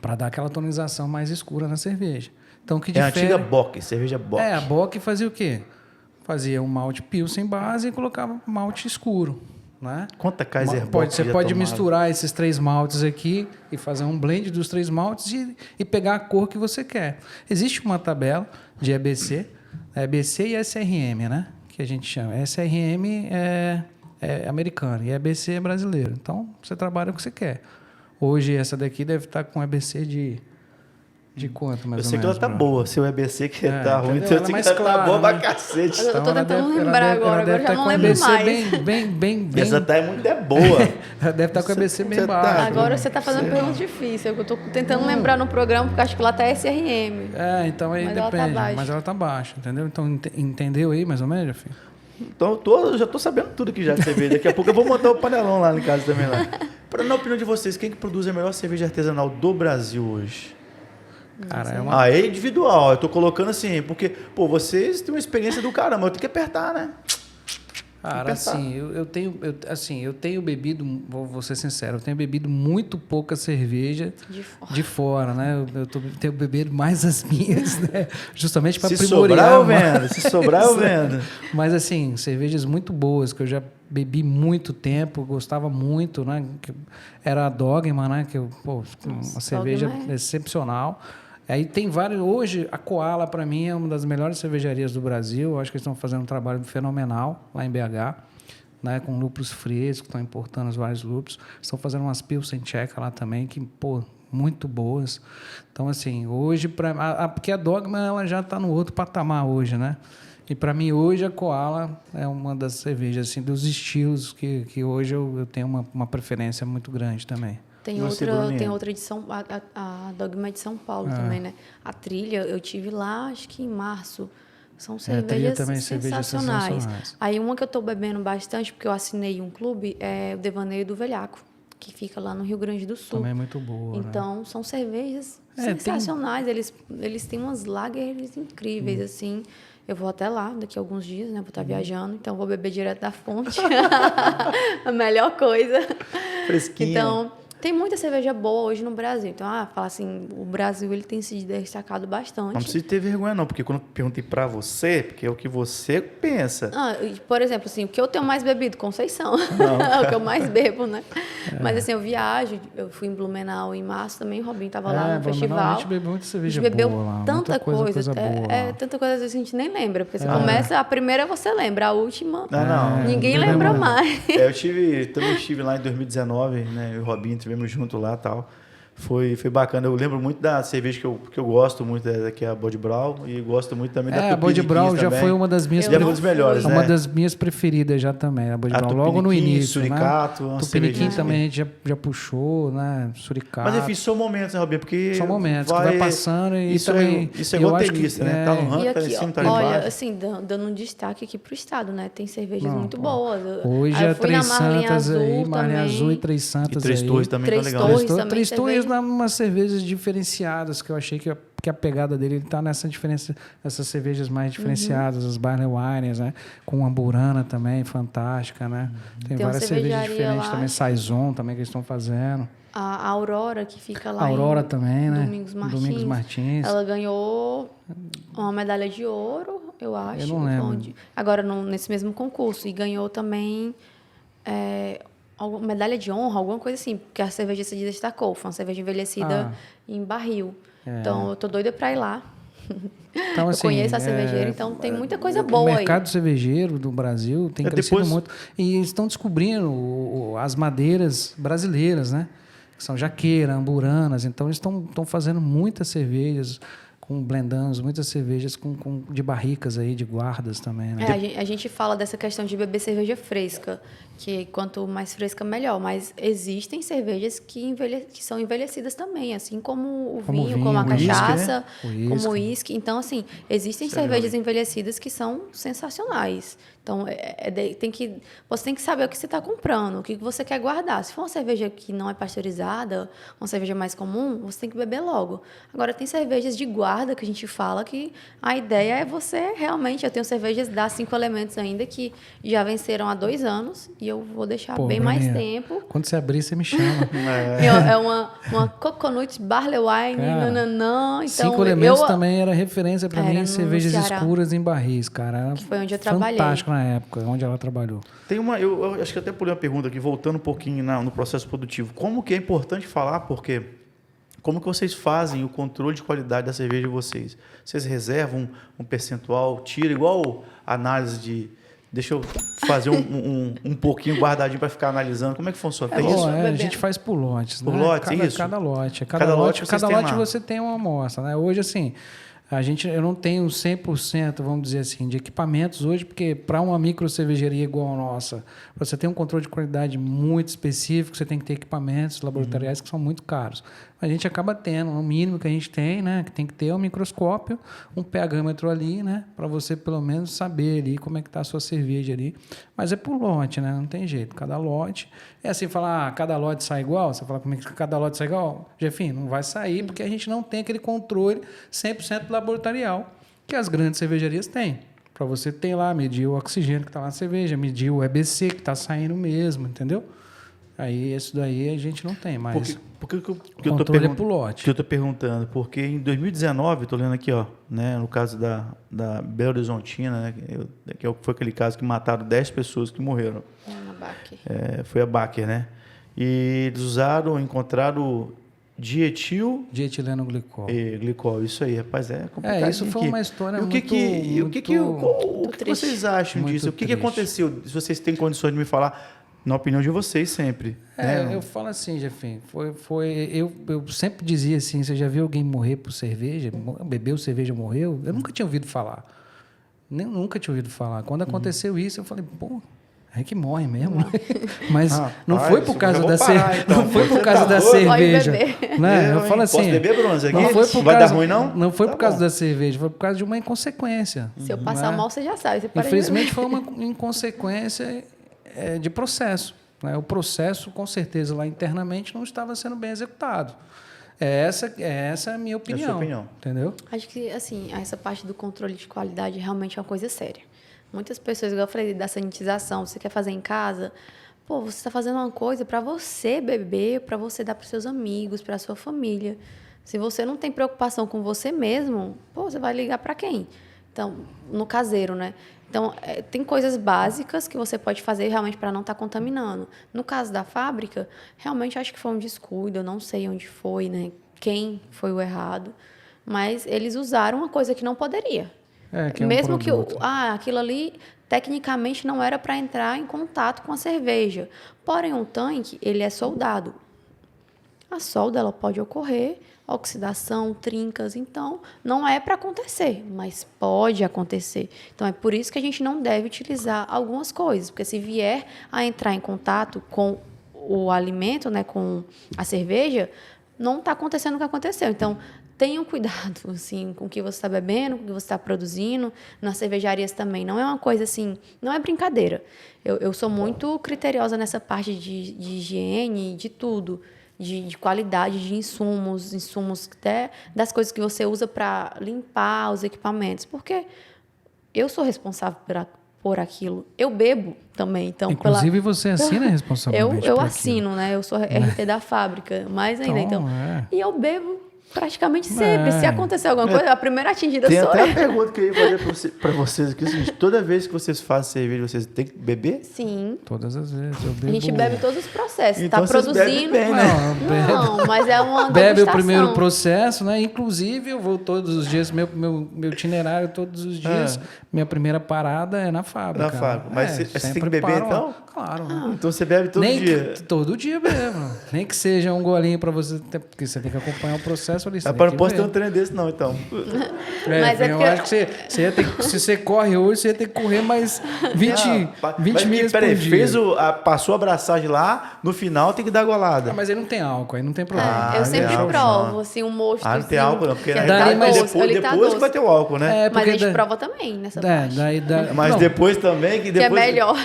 Para dar aquela tonização mais escura na cerveja. Então, que difere... a antiga Bock, cerveja Bock. A Bock fazia o quê? Fazia um malte Pilsen base e colocava malte escuro. Né? Quanta Kaiser Bock você pode misturar esses 3 maltes aqui e fazer um blend dos 3 maltes e pegar a cor que você quer. Existe uma tabela de EBC, EBC e SRM, né? Que a gente chama. SRM é americano e EBC é brasileiro. Então, você trabalha o que você quer. Hoje, essa daqui deve estar com EBC de De quanto, mais Eu ou sei que menos? ela tá Bruno? boa. Se o EBC que tá ruim, entendeu? então eu Ela é sei mais que ela tá clara, boa né? pra cacete. Eu tô Então, ela tentando deve- ela lembrar deve- agora, ela deve agora já tá não com lembro EBC mais. bem. Essa tá muito boa. Ela deve estar com a EBC bem Você tá- baixo. Agora você tá fazendo pergunta difícil. Eu tô tentando lembrar no programa, porque acho que lá tá SRM. Então aí Mas ela tá depende. baixa. Mas ela tá baixa, entendeu? Então entendeu aí mais ou menos, filho? Então eu já tô sabendo tudo aqui já de cerveja. Daqui a pouco eu vou montar o panelão lá em casa também lá. Na opinião de vocês, quem que produz a melhor cerveja artesanal do Brasil hoje? Cara, é uma. É individual. Eu tô colocando assim, porque, pô, vocês têm uma experiência do caramba. Eu tenho que apertar, né? Cara, assim, eu tenho bebido, vou ser sincero, eu tenho bebido muito pouca cerveja De fora. né? Tenho bebido mais as minhas, né? Justamente para Se aprimorar. sobrar, eu vendo. Se sobrar, eu vendo. Mas, assim, cervejas muito boas, que eu já bebi muito tempo, gostava muito, né? Que era a Dogma, né? Uma cerveja Dogma excepcional. Aí tem vários. Hoje, a Koala, para mim, é uma das melhores cervejarias do Brasil. Eu acho que eles estão fazendo um trabalho fenomenal lá em BH, né? Com lúpulos frescos, estão importando os vários lúpulos. Estão fazendo umas Pilsen Tcheca lá também, que, pô, muito boas. Então, assim, hoje, porque a Dogma ela já está no outro patamar hoje, né? E para mim, hoje, a Koala é uma das cervejas, assim, dos estilos que hoje eu tenho uma preferência muito grande também. Tem outra de São a Dogma é de São Paulo também, né? A Trilha, eu tive lá, acho que em março. São cervejas também, cervejas sensacionais. Aí uma que eu estou bebendo bastante, porque eu assinei um clube, é o Devaneio do Velhaco, que fica lá no Rio Grande do Sul. Também é muito boa, Então, são cervejas sensacionais. Eles têm umas lagers incríveis, assim. Eu vou até lá daqui a alguns dias, né? Vou estar viajando, então vou beber direto da fonte. A melhor coisa. Fresquinha. Então, tem muita cerveja boa hoje no Brasil. Então, fala assim, o Brasil ele tem se destacado bastante. Não precisa ter vergonha, não, porque quando eu perguntei pra você, porque é o que você pensa. Por exemplo, assim, o que eu tenho mais bebido? Conceição. É o que eu mais bebo, né? Mas assim, eu viajo, eu fui em Blumenau em março também, o Robinho estava lá no festival. A gente bebeu muita cerveja boa. A gente bebeu boa lá, tanta coisa. Tanta coisa às vezes a gente nem lembra. Porque você começa, a primeira você lembra, a última ninguém lembra mais. Eu também estive lá em 2019, né? Eu e o Robinho estivemos junto lá e tal. Foi bacana. Eu lembro muito da cerveja que eu gosto muito, que é a Bud Brau, e gosto muito também da a Bud Brau já foi uma das minhas melhores, né? Uma das minhas preferidas já também, a Bud Brau, logo no início, Suricato, né? Tupiniquim também a gente já puxou, né? Suricato. Mas enfim, são momentos, né, Robinho? Porque são momentos que vai passando e isso também... Isso é igual tenista, né? Tá no ranking, tá em cima, tá embaixo. Olha, assim, dando um destaque aqui pro estado, né? Tem cervejas muito boas. Hoje é Três Santas aí, Marlin Azul e Três Santas aí. E Três Torres também tá legal. Três Torres numa cervejas diferenciadas, que eu achei que a pegada dele está nessa diferença, essas cervejas mais diferenciadas, as Barley Wines, né? Com a Burana também, fantástica, né? Tem várias cervejas diferentes também, Saison também que eles estão fazendo. A Aurora, que fica lá Aurora também, né? Domingos Martins. Ela ganhou uma medalha de ouro, eu acho. Eu não lembro. Agora, nesse mesmo concurso. E ganhou também... medalha de honra, alguma coisa assim, porque a cerveja se destacou. Foi uma cerveja envelhecida em barril. Então, eu tô doida para ir lá. Então, assim, eu conheço a cervejeira, então tem muita coisa boa aí. O mercado cervejeiro do Brasil tem crescido muito. E estão descobrindo as madeiras brasileiras, né? Que são jaqueira, amburanas. Então, eles estão fazendo muitas cervejas com blendandos, muitas cervejas de barricas aí, de guardas também, né? A gente fala dessa questão de beber cerveja fresca, que quanto mais fresca, melhor. Mas existem cervejas que são envelhecidas também, assim como o vinho, como a cachaça, como o uísque. Então, assim, existem cervejas envelhecidas que são sensacionais. Então, você tem que saber o que você está comprando, o que você quer guardar. Se for uma cerveja que não é pasteurizada, uma cerveja mais comum, você tem que beber logo. Agora, tem cervejas de guarda que a gente fala que a ideia é você realmente... Eu tenho cervejas da 5 Elementos ainda que já venceram há 2 anos e eu vou deixar bem mais tempo. Quando você abrir, você me chama. É uma Coconut Barley Wine, nananã. Então, 5 Elementos também era referência para mim, cervejas Ceará, escuras em barris, cara. Que foi onde eu trabalhei. Fantástico na época, onde ela trabalhou. Eu acho que até pulei uma pergunta aqui, voltando um pouquinho no processo produtivo. Como que é importante falar, porque como que vocês fazem o controle de qualidade da cerveja de vocês? Vocês reservam um percentual, tira igual análise de deixa eu fazer um pouquinho guardadinho para ficar analisando. Como é que funciona? Tem Bom, isso? a gente faz por lotes. Por né? lotes, isso? Cada lote. Cada lote Cada vocês têm lote lá. você tem uma amostra. Né? Hoje, assim, eu não tenho 100%, vamos dizer assim, de equipamentos hoje, porque para uma micro cervejaria igual a nossa, para você ter um controle de qualidade muito específico, você tem que ter equipamentos laboratoriais que são muito caros. A gente acaba tendo, no mínimo que a gente tem, né, que tem que ter um microscópio, um pHmetro ali, né, para você pelo menos saber ali como é que está a sua cerveja ali. Mas é por lote, né, não tem jeito. Cada lote, é assim, falar, cada lote sai igual, você fala como é que cada lote sai igual? Jefinho, não vai sair, porque a gente não tem aquele controle 100% laboratorial que as grandes cervejarias têm. Para você ter lá, medir o oxigênio que está lá na cerveja, medir o EBC que está saindo mesmo, entendeu? Aí, isso daí a gente não tem mais. Por que o controle é por lote. Que eu estou perguntando? Porque em 2019, estou lendo aqui, ó, né, no caso da Belo Horizontina, né, foi aquele caso que mataram 10 pessoas que morreram. Na Baker. Foi a Baker, né? E eles encontraram Dietileno glicol, isso aí, rapaz, é complicado. Isso foi uma história o que vocês acham disso? O que aconteceu? Se vocês têm condições de me falar, na opinião de vocês sempre. Né? Eu falo assim, Jefinho, eu sempre dizia assim, você já viu alguém morrer por cerveja? Bebeu cerveja, morreu? Eu nunca tinha ouvido falar. Nunca tinha ouvido falar. Quando aconteceu isso, eu falei, pô, é que morre mesmo. Mas não foi por causa da cerveja. Não foi por causa da cerveja. Né? Eu falo assim. Posso beber, Bronze, aqui? Não vai dar ruim, não? Não foi por causa da cerveja, foi por causa de uma inconsequência. Se eu passar mal, você já sabe. Você Infelizmente, foi uma inconsequência de processo. Né? O processo, com certeza, lá internamente não estava sendo bem executado. Essa é a minha opinião. É a sua opinião. Entendeu? Acho que, assim, essa parte do controle de qualidade realmente é uma coisa séria. Muitas pessoas, igual eu falei, da sanitização, você quer fazer em casa, pô, você está fazendo uma coisa para você beber, para você dar para os seus amigos, para a sua família. Se você não tem preocupação com você mesmo, pô, você vai ligar para quem? Então, no caseiro, né? Então, tem coisas básicas que você pode fazer realmente para não estar contaminando. No caso da fábrica, realmente acho que foi um descuido, eu não sei onde foi, né? Quem foi o errado, mas eles usaram uma coisa que não poderia. Mesmo que aquilo ali tecnicamente não era para entrar em contato com a cerveja. Porém, um tanque, ele é soldado. A solda ela pode ocorrer, oxidação, trincas, então não é para acontecer, mas pode acontecer. Então é por isso que a gente não deve utilizar algumas coisas, porque se vier a entrar em contato com o alimento, né, com a cerveja, não está acontecendo o que aconteceu. Então, tenham cuidado, assim, com o que você está bebendo, com o que você está produzindo. Nas cervejarias também. Não é uma coisa assim, não é brincadeira. Eu sou muito criteriosa nessa parte de higiene, de tudo. De qualidade de insumos até das coisas que você usa para limpar os equipamentos. Porque eu sou responsável por aquilo. Eu bebo também. Então, inclusive, você assina responsabilidade. Eu assino, né? Eu sou RT da fábrica, mais ainda. Então, e eu bebo praticamente sempre. Se acontecer alguma coisa, a primeira atingida sou eu. Tem até a pergunta que eu ia fazer para vocês aqui. É o seguinte, toda vez que vocês fazem cerveja, vocês têm que beber? Sim. Todas as vezes. Eu bebo. A gente bebe todos os processos. Então, tá produzindo. Bem, né? Não, mas é uma bebe degustação. o primeiro processo, né? Inclusive, eu vou todos os dias, meu itinerário todos os dias, minha primeira parada é na fábrica. Na fábrica. Mas você tem que beber, então? Claro. Então você bebe todo dia? Todo dia bebo. Nem que seja um golinho para você, porque você tem que acompanhar o processo ali. Rapaz, não posso ter um treino desse, não, então. Mas eu acho que você ia ter que, se você corre hoje, você ia ter que correr mais 20 milhas por dia. Passou a abraçagem lá, no final tem que dar golada. Mas aí não tem álcool, aí não tem problema. Eu sempre provo, assim, um mosto. Não tem álcool, não. Porque depois vai ter o álcool, né? Mas a gente prova também nessa parte. Mas depois também, que depois... Que é melhor.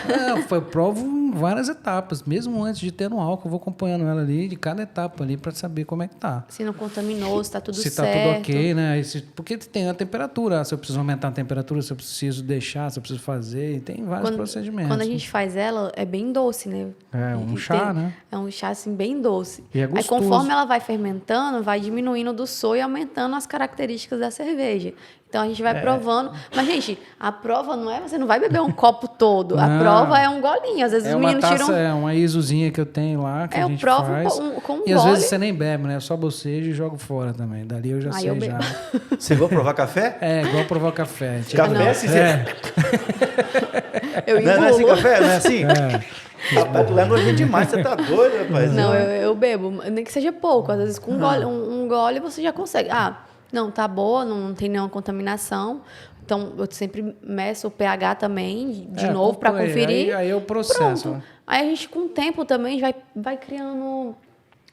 Eu provo em várias etapas. Mesmo antes de ter no álcool, eu vou acompanhando ela ali, de cada etapa ali, para saber como é que tá. Se não contaminou, se tá tudo certo. Se tá tudo ok, né? Porque tem a temperatura. Se eu preciso aumentar a temperatura, se eu preciso deixar, se eu preciso fazer. Tem vários procedimentos. Quando a gente faz ela, é bem doce, né? É um chá, né? É um chá, assim, bem doce. E é gostoso. Aí, conforme ela vai fermentando, vai diminuindo do soro e aumentando as características da cerveja. Então, a gente vai provando. Mas, gente, a prova não é... Você não vai beber um copo todo. A prova é um golinho. Às vezes os meninos tiram... É uma isozinha que eu tenho lá, que a gente provo faz. com um e às vezes você nem bebe, né? Eu só bocejo e jogo fora também. Dali eu já sei eu já. Você vai provar café? Igual provar café. Café, sim. Eu Não é assim engulo. café? Não é assim? Rapaz, tu lembra gente demais, você tá doido, rapaz. Não, eu bebo, nem que seja pouco. Às vezes com um gole você já consegue. Ah, não, tá boa, não tem nenhuma contaminação. Então, eu sempre meço o pH também, de novo, para conferir. Aí é o processo. Pronto. Né? Aí a gente, com o tempo também, vai criando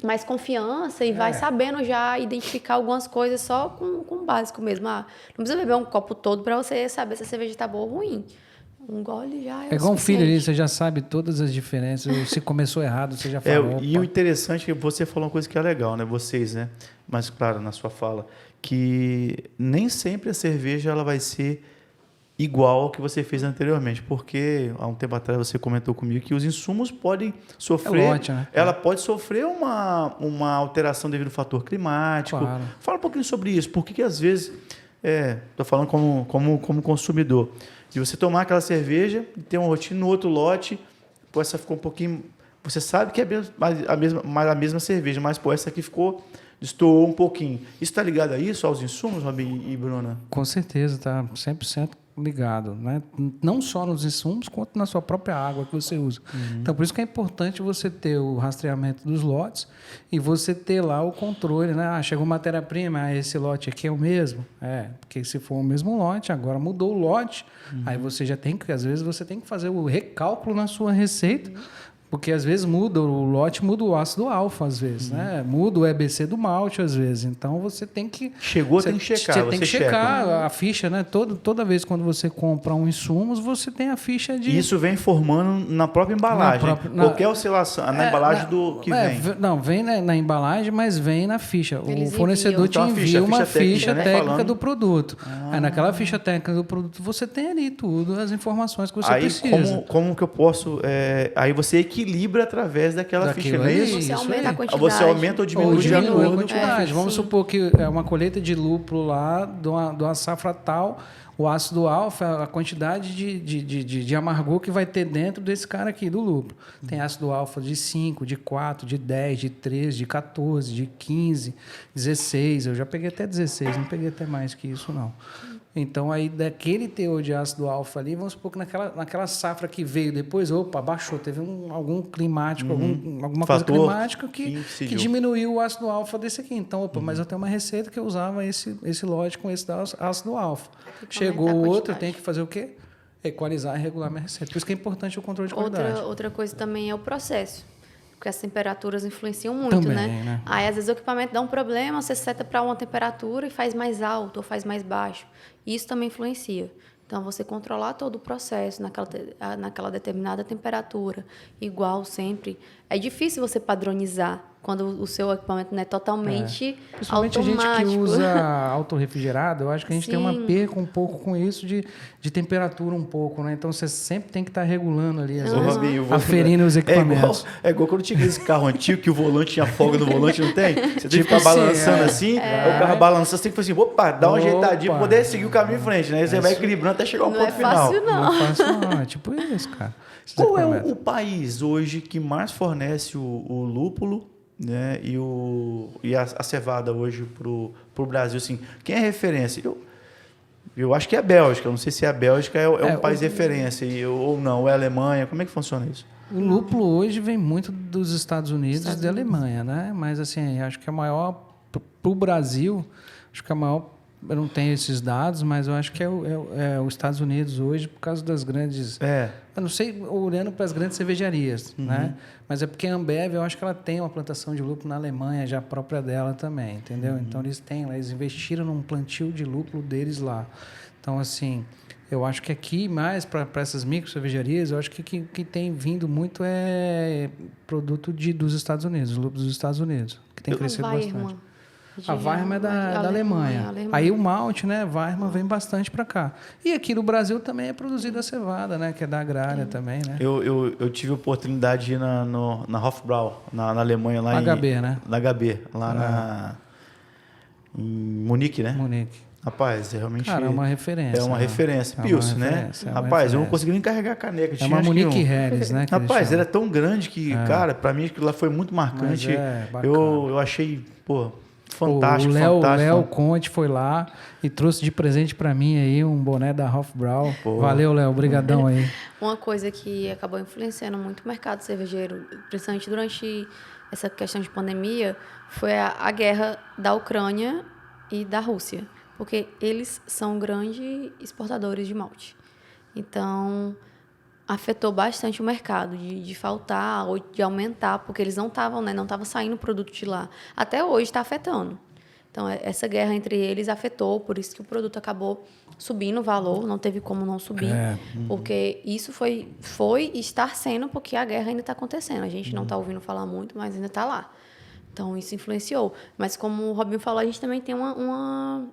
mais confiança e vai sabendo já identificar algumas coisas só com o básico mesmo. Ah, não precisa beber um copo todo para você saber se a cerveja tá boa ou ruim. Um gole já É o igual um filho ali, suficiente. você já sabe todas as diferenças. Se começou errado, você já falou. E o interessante é que você falou uma coisa que é legal, né? Vocês, né? Mas, claro, na sua fala, que nem sempre a cerveja ela vai ser igual ao que você fez anteriormente, porque há um tempo atrás você comentou comigo que os insumos podem sofrer, lote, né? ela pode sofrer uma alteração devido ao fator climático. Claro. Fala um pouquinho sobre isso, porque que às vezes, estou falando como consumidor, de você tomar aquela cerveja e ter uma rotina no outro lote, pô, essa ficou um pouquinho, você sabe que é a mesma cerveja, mas pô, essa aqui destoou um pouquinho. Isso está ligado a isso, aos insumos, Robin e Bruna? Com certeza, tá 100% ligado, né? Não só nos insumos, quanto na sua própria água que você usa. Então, por isso que é importante você ter o rastreamento dos lotes e você ter lá o controle, né? Ah, chegou matéria-prima, esse lote aqui é o mesmo. Porque se for o mesmo lote, agora mudou o lote, aí você já tem que, às vezes, você tem que fazer o recálculo na sua receita, porque às vezes muda o lote, muda o ácido alfa, às vezes, né? Muda o EBC do malte, às vezes. Então você tem que. Tem que checar. Você tem que checar a ficha, né? Toda vez quando você compra um insumos, você tem a ficha de. E isso vem formando na própria embalagem. Qualquer oscilação, na embalagem do que vem. Não, vem na embalagem, mas vem na ficha. Eles o fornecedor enviam. te Então, envia uma ficha né? técnica Falando. do produto. Aí naquela ficha técnica do produto, você tem ali tudo, as informações que você Aí, precisa. como que eu posso... aí você equilibra através daquela ficha, não é isso? Você Isso aumenta aí. a quantidade. Você aumenta ou diminui de diminui a acordo. quantidade. Vamos sim. supor que é uma colheita de lúpulo lá, de uma safra tal, o ácido alfa, a quantidade de amargor que vai ter dentro desse cara aqui, do lúpulo. Tem ácido alfa de 5, de 4, de 10, de 13, de 14, de 15, 16. Eu já peguei até 16, não peguei até mais que isso, não. Então, aí, daquele teor de ácido alfa ali, vamos supor que naquela safra que veio depois, baixou, teve algum climático, alguma coisa Fator climática que que incidiu. diminuiu o ácido alfa desse aqui. Então, mas eu tenho uma receita que eu usava esse lote com esse ácido alfa. Chegou aumentar a o outro, eu quantidade. tenho que fazer o quê? Equalizar e regular minha receita. Por isso que é importante o controle de qualidade. Outra coisa também é o processo. Porque as temperaturas influenciam muito, Também, né? Aí, às vezes, o equipamento dá um problema, você seta para uma temperatura e faz mais alto ou faz mais baixo. Isso também influencia. Então, você controlar todo o processo naquela determinada temperatura, igual sempre. É difícil você padronizar quando o seu equipamento não é totalmente Principalmente automático. a gente que usa autorrefrigerado, eu acho que a gente tem uma Sim. perca um pouco com isso de temperatura um pouco, né? Então você sempre tem que estar regulando ali, às Ô, vezes, Robinho, aferindo os equipamentos. É igual quando tinha esse carro antigo que o volante tinha folga no volante, não tem? Você tem que Tipo ficar assim, balançando assim, aí o carro balançando, você tem que fazer assim, opa, dá uma Opa. ajeitadinha pra poder seguir o caminho em frente, né? Aí você vai equilibrando até chegar ao Não ponto é final. fácil, não. Não é fácil, não. É tipo isso, cara. Esses Qual é equipamentos. o país hoje que mais fornece o lúpulo, né, e a cevada hoje pro Brasil? Assim, quem é referência? Eu acho que é a Bélgica. Eu não sei se a Bélgica é um país referência ou não. Ou é a Alemanha. Como é que funciona isso? O lúpulo hoje vem muito dos Estados Unidos e da Alemanha, né? Mas, assim, acho que a maior... Para o Brasil, acho que a maior... Eu não tenho esses dados, mas eu acho que é os Estados Unidos hoje, por causa das grandes... Eu não sei, olhando para as grandes cervejarias, né? Mas é porque a Ambev, eu acho que ela tem uma plantação de lúpulo na Alemanha, já própria dela também, entendeu? Então, eles investiram num plantio de lúpulo deles lá. Então, assim... Eu acho que aqui, mais para essas micro cervejarias, eu acho que que tem vindo muito é produto dos Estados Unidos, lúpulos dos Estados Unidos, que tem crescido bastante. A Weirmann é da Alemanha. Aí o malte, né, Weirmann vem bastante para cá. E aqui no Brasil também é produzida a cevada, né, que é da agrária também, né? Eu tive a oportunidade de ir na Hofbrau, na Alemanha, lá HB, né? Na HB, lá em Munique, né? Munique. Rapaz, realmente... Cara, é uma referência. É uma né? referência. É uma Pilsen, né? referência, é uma Rapaz, eu não referência. consegui nem carregar a caneca. É uma Munique Helles, né? que eles Rapaz, chamam. era tão grande que, cara, pra mim aquilo lá foi muito marcante. Mas é bacana. Eu achei, pô, Fantástico, o Léo fantástico. Conte foi lá e trouxe de presente para mim aí um boné da Hofbrau. Valeu, Léo, obrigadão aí. Uma coisa que acabou influenciando muito o mercado cervejeiro, principalmente durante essa questão de pandemia, foi a guerra da Ucrânia e da Rússia, porque eles são grandes exportadores de malte. Então, afetou bastante o mercado, de faltar ou de aumentar, porque eles não estavam, né, não estava saindo produto de lá. Até hoje está afetando. Então, essa guerra entre eles afetou, por isso que o produto acabou subindo o valor, não teve como não subir, porque isso foi e está sendo, porque a guerra ainda está acontecendo. A gente não está ouvindo falar muito, mas ainda está lá. Então, isso influenciou. Mas, como o Robinho falou, a gente também tem uma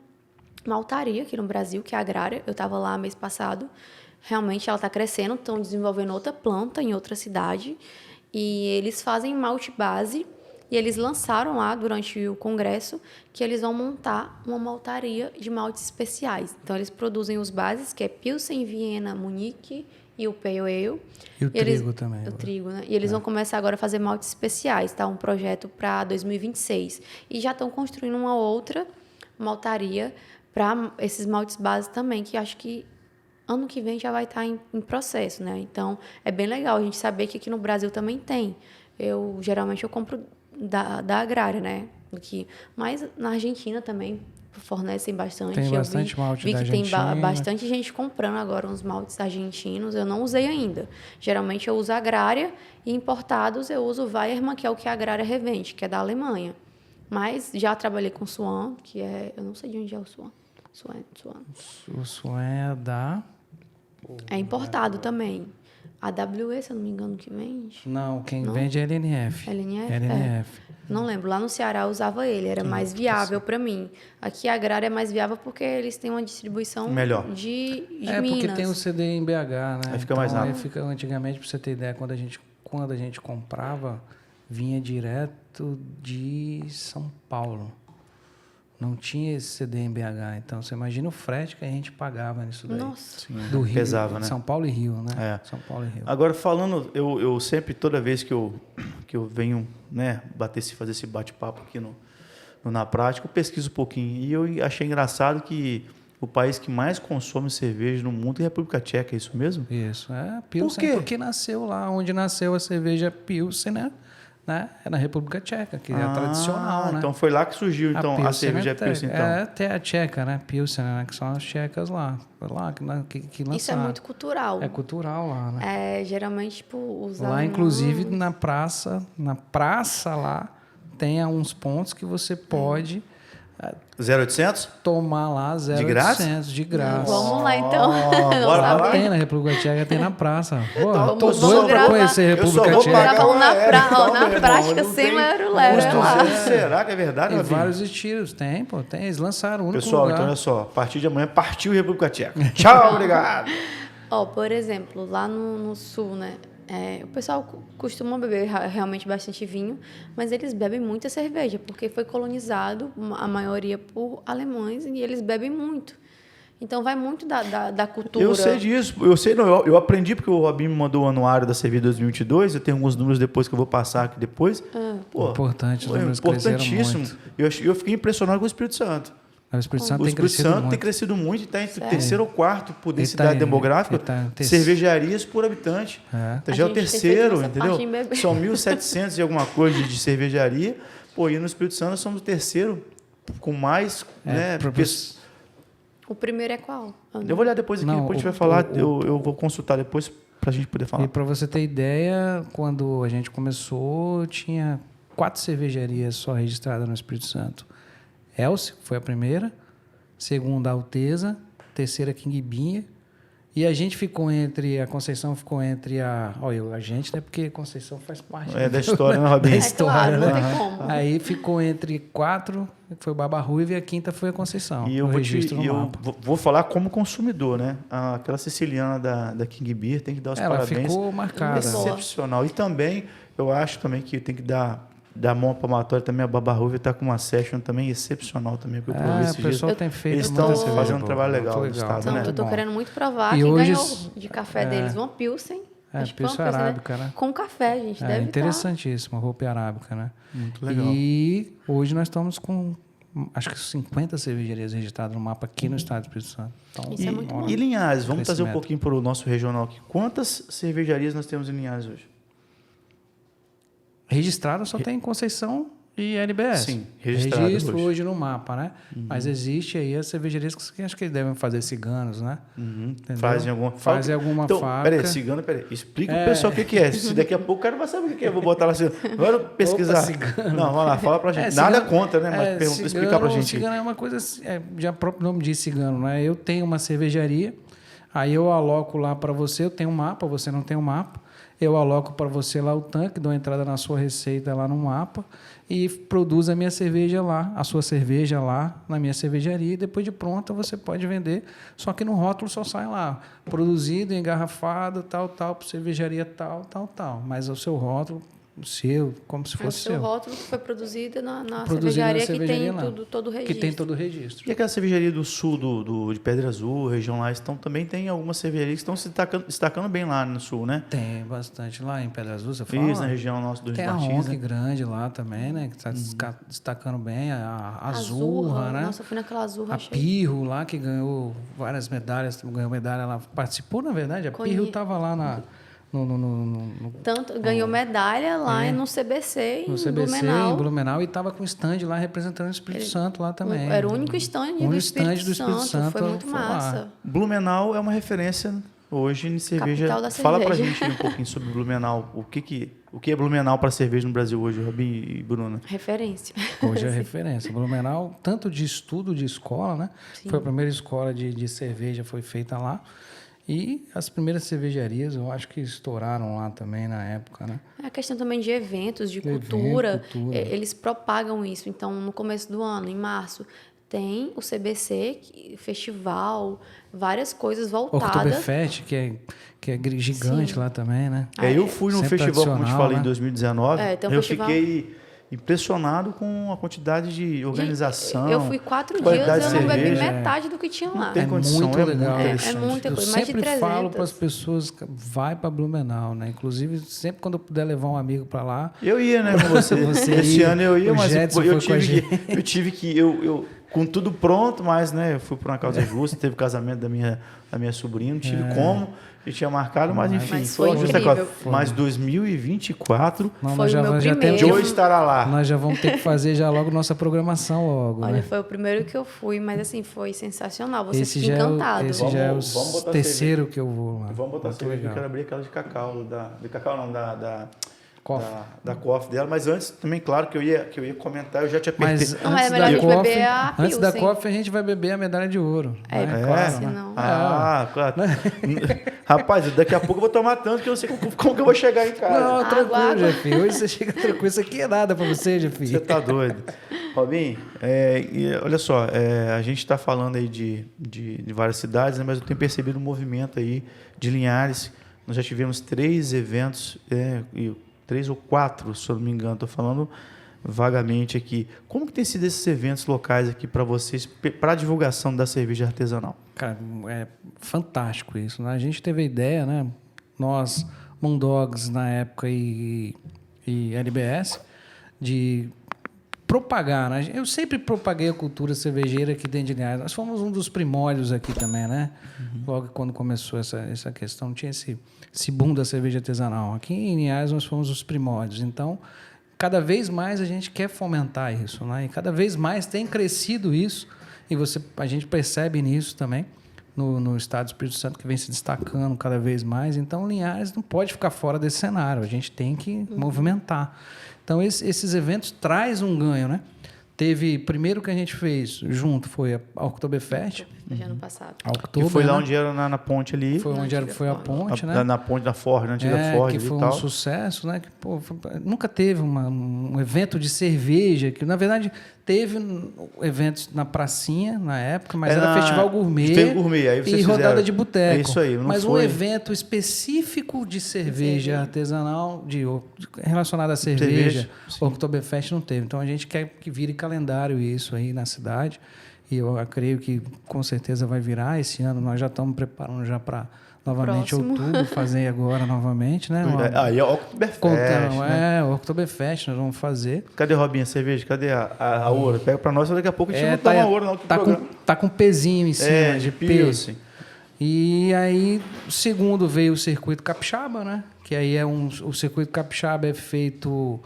maltaria aqui no Brasil, que é a Agrária. Eu estava lá mês passado. Realmente, ela está crescendo, estão desenvolvendo outra planta em outra cidade. E eles fazem malte base. E eles lançaram lá, durante o congresso, que eles vão montar uma maltaria de maltes especiais. Então, eles produzem os bases, que é Pilsen, Viena, Munique e o Pale Ale. E o trigo também. O trigo, né? E eles vão começar agora a fazer maltes especiais, tá? Um projeto para 2026. E já estão construindo uma outra maltaria para esses maltes bases também, que acho que ano que vem já vai estar em processo, né? Então, é bem legal a gente saber que aqui no Brasil também tem. Geralmente, eu compro da Agrária, né? Mas na Argentina também fornecem bastante. Tem bastante malte vi da que tem Argentina. bastante gente comprando agora uns maltes argentinos. Eu não usei ainda. Geralmente, eu uso a Agrária e importados eu uso o Weyermann, que é o que a Agrária revende, que é da Alemanha. Mas já trabalhei com Swan, que é... Eu não sei de onde é o Swan. O Swan é da... É importado também. A AWE, se eu não me engano, que vende? Não, quem vende é LNF. LNF? LNF. Não lembro. Lá no Ceará eu usava ele. Era mais viável para mim. Aqui a Agrária é mais viável porque eles têm uma distribuição melhor. de É, Minas. porque tem o CD em BH, né? Aí fica mais rápido. Antigamente, para você ter ideia, quando a gente comprava, vinha direto de São Paulo. Não tinha esse CD em BH. Então, você imagina o frete que a gente pagava nisso daí. Nossa. Do Rio. Pesava, né? São Paulo e Rio, né? É. São Paulo e Rio. Agora, falando, eu sempre, toda vez que eu venho, né, fazer esse bate-papo aqui na prática, eu pesquiso um pouquinho. E eu achei engraçado que o país que mais consome cerveja no mundo é a República Tcheca, é isso mesmo? Isso, é Pilsen. Por quê? Porque nasceu lá, onde nasceu a cerveja Pilsen, né? É na República Tcheca, que é tradicional, né? Então foi lá que surgiu a cerveja Pilsen, então. É até a tcheca, né? Pilsen, né? Que são as tchecas lá. Foi lá que lançaram. Isso é muito cultural. É cultural lá, né? Geralmente, tipo, os Lá, alemães... inclusive, na praça lá, tem uns pontos que você pode 0800? tomar lá 0800 de graça. Vamos lá, então. Bora lá. Tem na República Tcheca, tem na praça. Pô, Então, tô vamos doido pra gravar. conhecer a Eu só República vou Tcheca. pagar Gravam na irmão, prática, não sem tem lero-lero. custo É lá. zero. Será que é verdade, Tem Robinho? vários estilos. Tem, pô. Tem. Eles lançaram o único Pessoal, lugar. então olha só. A partir de amanhã partiu República Tcheca. Tchau, obrigado. Por exemplo, lá no sul, né? O pessoal costuma beber realmente bastante vinho, mas eles bebem muita cerveja, porque foi colonizado, a maioria, por alemães, e eles bebem muito. Então, vai muito da cultura. Eu sei disso. Eu aprendi porque o Robinho me mandou o anuário da cerveja 2022. Eu tenho alguns números depois que eu vou passar aqui depois. Pô, Importante, os números cresceram muito. Eu fiquei impressionado com o Espírito Santo. O Espírito Santo O tem Espírito crescido Santo muito. tem crescido muito e está entre o terceiro ou quarto por densidade Ele demográfica, tá em cervejarias por habitante. Então, já é o A gente tem terceiro, feito essa entendeu? parte em bebê. São 1.700 e alguma coisa de cervejaria. Pô, e no Espírito Santo nós somos o terceiro com mais... né, O primeiro é qual? Eu vou olhar depois aqui, Não, depois a gente vai falar, eu vou consultar depois para a gente poder falar. E para você ter ideia, quando a gente começou, tinha 4 cervejarias só registradas no Espírito Santo. Elce foi a primeira, segunda Alteza, terceira Quinguibinha, e a gente a Conceição ficou entre a gente, né? Porque Conceição faz parte Da história, né, Robinho? da história, claro, né? não tem como. Aí ficou entre 4, que foi o Barba Ruiva, e a quinta foi a Conceição. E eu, no mapa. vou falar como consumidor, né? Aquela siciliana da King Beer tem que dar os Ela parabéns. ficou marcada. Excepcional. E também, eu acho também que tem que dar mão palmatória também. A Barba Ruiva está com uma session também excepcional também. Que eu provei esses O dias. pessoal tem feito Eles muita estão cerveja fazendo um boa, trabalho muito legal no estado, Então, né? eu tô Bom. querendo muito provar. E Quem hoje- ganhou de café deles? Uma Pilsen. Acho que foi uma Pilsen arábica, né? Com café, gente. É Deve interessantíssimo, a roupa arábica, né? Muito legal. E hoje nós estamos com acho que 50 cervejarias registradas no mapa aqui no estado do Espírito Santo. Então, Isso é muito bom. E Linhares, vamos trazer um Crescimento. pouquinho para o nosso regional aqui. Quantas cervejarias nós temos em Linhares hoje? registrado só tem Conceição e LBS. Sim, registrado Registro hoje. hoje no mapa, né? Mas existe aí as cervejarias que acho que devem fazer ciganos, né? Entendeu? Fazem alguma então, fábrica. Peraí, cigano, peraí. Explica pro pessoal o que é. Se daqui a pouco o cara vai saber o que é. Eu vou botar lá assim. Vamos pesquisar. Opa, cigano. Não, vamos lá, fala pra gente. Cigano- Nada contra, né? Mas cigano, explicar pra gente. Cigano é uma coisa, já o próprio nome diz cigano, né? Eu tenho uma cervejaria, aí eu aloco lá para você, eu tenho um mapa, você não tem um mapa. Eu aloco para você lá o tanque, dou entrada na sua receita lá no mapa e produzo a minha cerveja lá, a sua cerveja lá na minha cervejaria. E depois de pronta você pode vender, só que no rótulo só sai lá, produzido, engarrafado, tal, por cervejaria tal. Mas o seu rótulo, o seu, como se O fosse seu seu. rótulo foi produzido na Produzido na cervejaria que cervejaria tem lá. todo o registro. Que tem todo o registro. E aquela cervejaria do sul, de Pedra Azul, região lá, então, também tem algumas cervejarias que estão se destacando bem lá no sul, né? Tem bastante lá em Pedra Azul, você fala? Isso, na região nossa dos Tem a Martins. Ronk Né? grande lá também, né? Que está destacando bem. A Azurra, né? Nossa, eu fui naquela Azurra. A Pirro lá, que ganhou várias medalhas, ganhou medalha lá. Participou, na verdade. A Pirro estava lá no Ganhou medalha lá no CBC, no em CBC, Blumenau. em Blumenau, e estava com stand lá representando o Espírito Santo lá também. Era o único stand do Espírito Santo. Foi muito foi lá. massa. Blumenau é uma referência hoje em cerveja. Capital da Fala pra cerveja. gente aí um pouquinho sobre Blumenau. O que é Blumenau para cerveja no Brasil hoje, Robin e Bruna? Referência. Hoje é referência. Blumenau, tanto de estudo de escola, né? Sim. Foi a primeira escola de cerveja, foi feita lá. E as primeiras cervejarias, eu acho que estouraram lá também na época, né? É a questão também de eventos, de Evento, cultura. cultura. Eles propagam isso. Então, no começo do ano, em março, tem o CBC, festival, várias coisas voltadas. Oktoberfest, que é gigante Sim. lá também, né? Eu fui num Sempre festival, como eu te tradicional, falei, né? em 2019. Tem um Eu festival. fiquei impressionado com a quantidade de organização. Eu fui 4 dias, qualidade eu de não bebi cerveja. metade do que tinha lá. tem condição, muito é legal. muito É interessante. muita Eu coisa, mais de sempre 300. falo para as pessoas, vai para Blumenau, né? Inclusive, sempre quando eu puder levar um amigo para lá, Eu ia, né, com você. Você Esse ia, ano eu ia, o mas Jetson eu foi com a tive que eu com tudo pronto, mas né, eu fui por uma causa justa, teve o casamento da minha sobrinha, não tive como, eu tinha marcado, mas enfim, Mas foi uma justa incrível. causa. Mas 2024, não, Foi nós o meu já primeiro. temos, Joe estará lá. nós já vamos ter que fazer já logo nossa programação logo, Olha, né? foi o primeiro que eu fui, mas assim, foi sensacional. Você Esse fica já encantado. esse já é Vamos o botar terceiro que eu vou lá. Vamos botar Muito cerveja, eu legal. quero abrir aquela de cacau, de cacau não, da Coffee. da coffee dela, mas antes também, claro, que eu ia comentar, eu já te apertei. Mas Não, é antes melhor da a gente coffee, beber a antes da Pilsen. coffee a gente vai beber a medalha de ouro. É, né? É? Claro, senão- né? Ah, claro. Rapaz, daqui a pouco eu vou tomar tanto que eu não sei como que eu vou chegar em casa. Não, tranquilo, água. Jeff. Hoje você chega tranquilo. Isso aqui é nada pra você, Jeff. Você tá doido. Robin, olha só, a gente está falando aí de várias cidades, né, mas eu tenho percebido um movimento aí de Linhares. Nós já tivemos 3 eventos, 3 ou 4, se eu não me engano, estou falando vagamente aqui. Como que tem sido esses eventos locais aqui para vocês, para a divulgação da cerveja artesanal? Cara, é fantástico isso, né? A gente teve a ideia, né? Nós, Moondogs na época e LBS, de propagar, né? Eu sempre propaguei a cultura cervejeira aqui dentro de Linhares. Nós fomos um dos primórdios aqui também, né? Logo quando começou essa questão, tinha esse boom da cerveja artesanal. Aqui em Linhares nós fomos os primórdios. Então, cada vez mais a gente quer fomentar isso, né? E cada vez mais tem crescido isso, e a gente percebe nisso também, no estado do Espírito Santo, que vem se destacando cada vez mais. Então, Linhares não pode ficar fora desse cenário, a gente tem que movimentar. Então, esses eventos trazem um ganho, né? Teve, primeiro que a gente fez junto foi a Oktoberfest. Já ano passado. A Que Oktober, foi lá né? onde era na ponte ali. Foi onde foi a ponte, né? Na ponte da Ford, na antiga Ford que ali foi e um tal. sucesso, né? Que, pô, nunca teve um evento de cerveja, que na verdade teve eventos na pracinha na época, mas era festival gourmet, aí vocês e rodada fizeram. de boteco. É isso aí, não mas um foi? evento específico de cerveja artesanal, relacionado à cerveja, sim. o Oktoberfest não teve. Então a gente quer que vire calendário isso aí na cidade. E eu creio que com certeza vai virar esse ano. Nós já estamos preparando já para novamente em Próximo. outubro, fazer agora novamente, né? Aí é o Oktoberfest, Contando, né? o Oktoberfest nós vamos fazer. Cadê, Robinho, a cerveja? Cadê a ouro? Pega pra nós, daqui a pouco a gente não toma ouro, não. Tá com pezinho em cima, de P. Pilsen. E aí, segundo veio o Circuito Capixaba, né? Que aí o Circuito Capixaba é feito,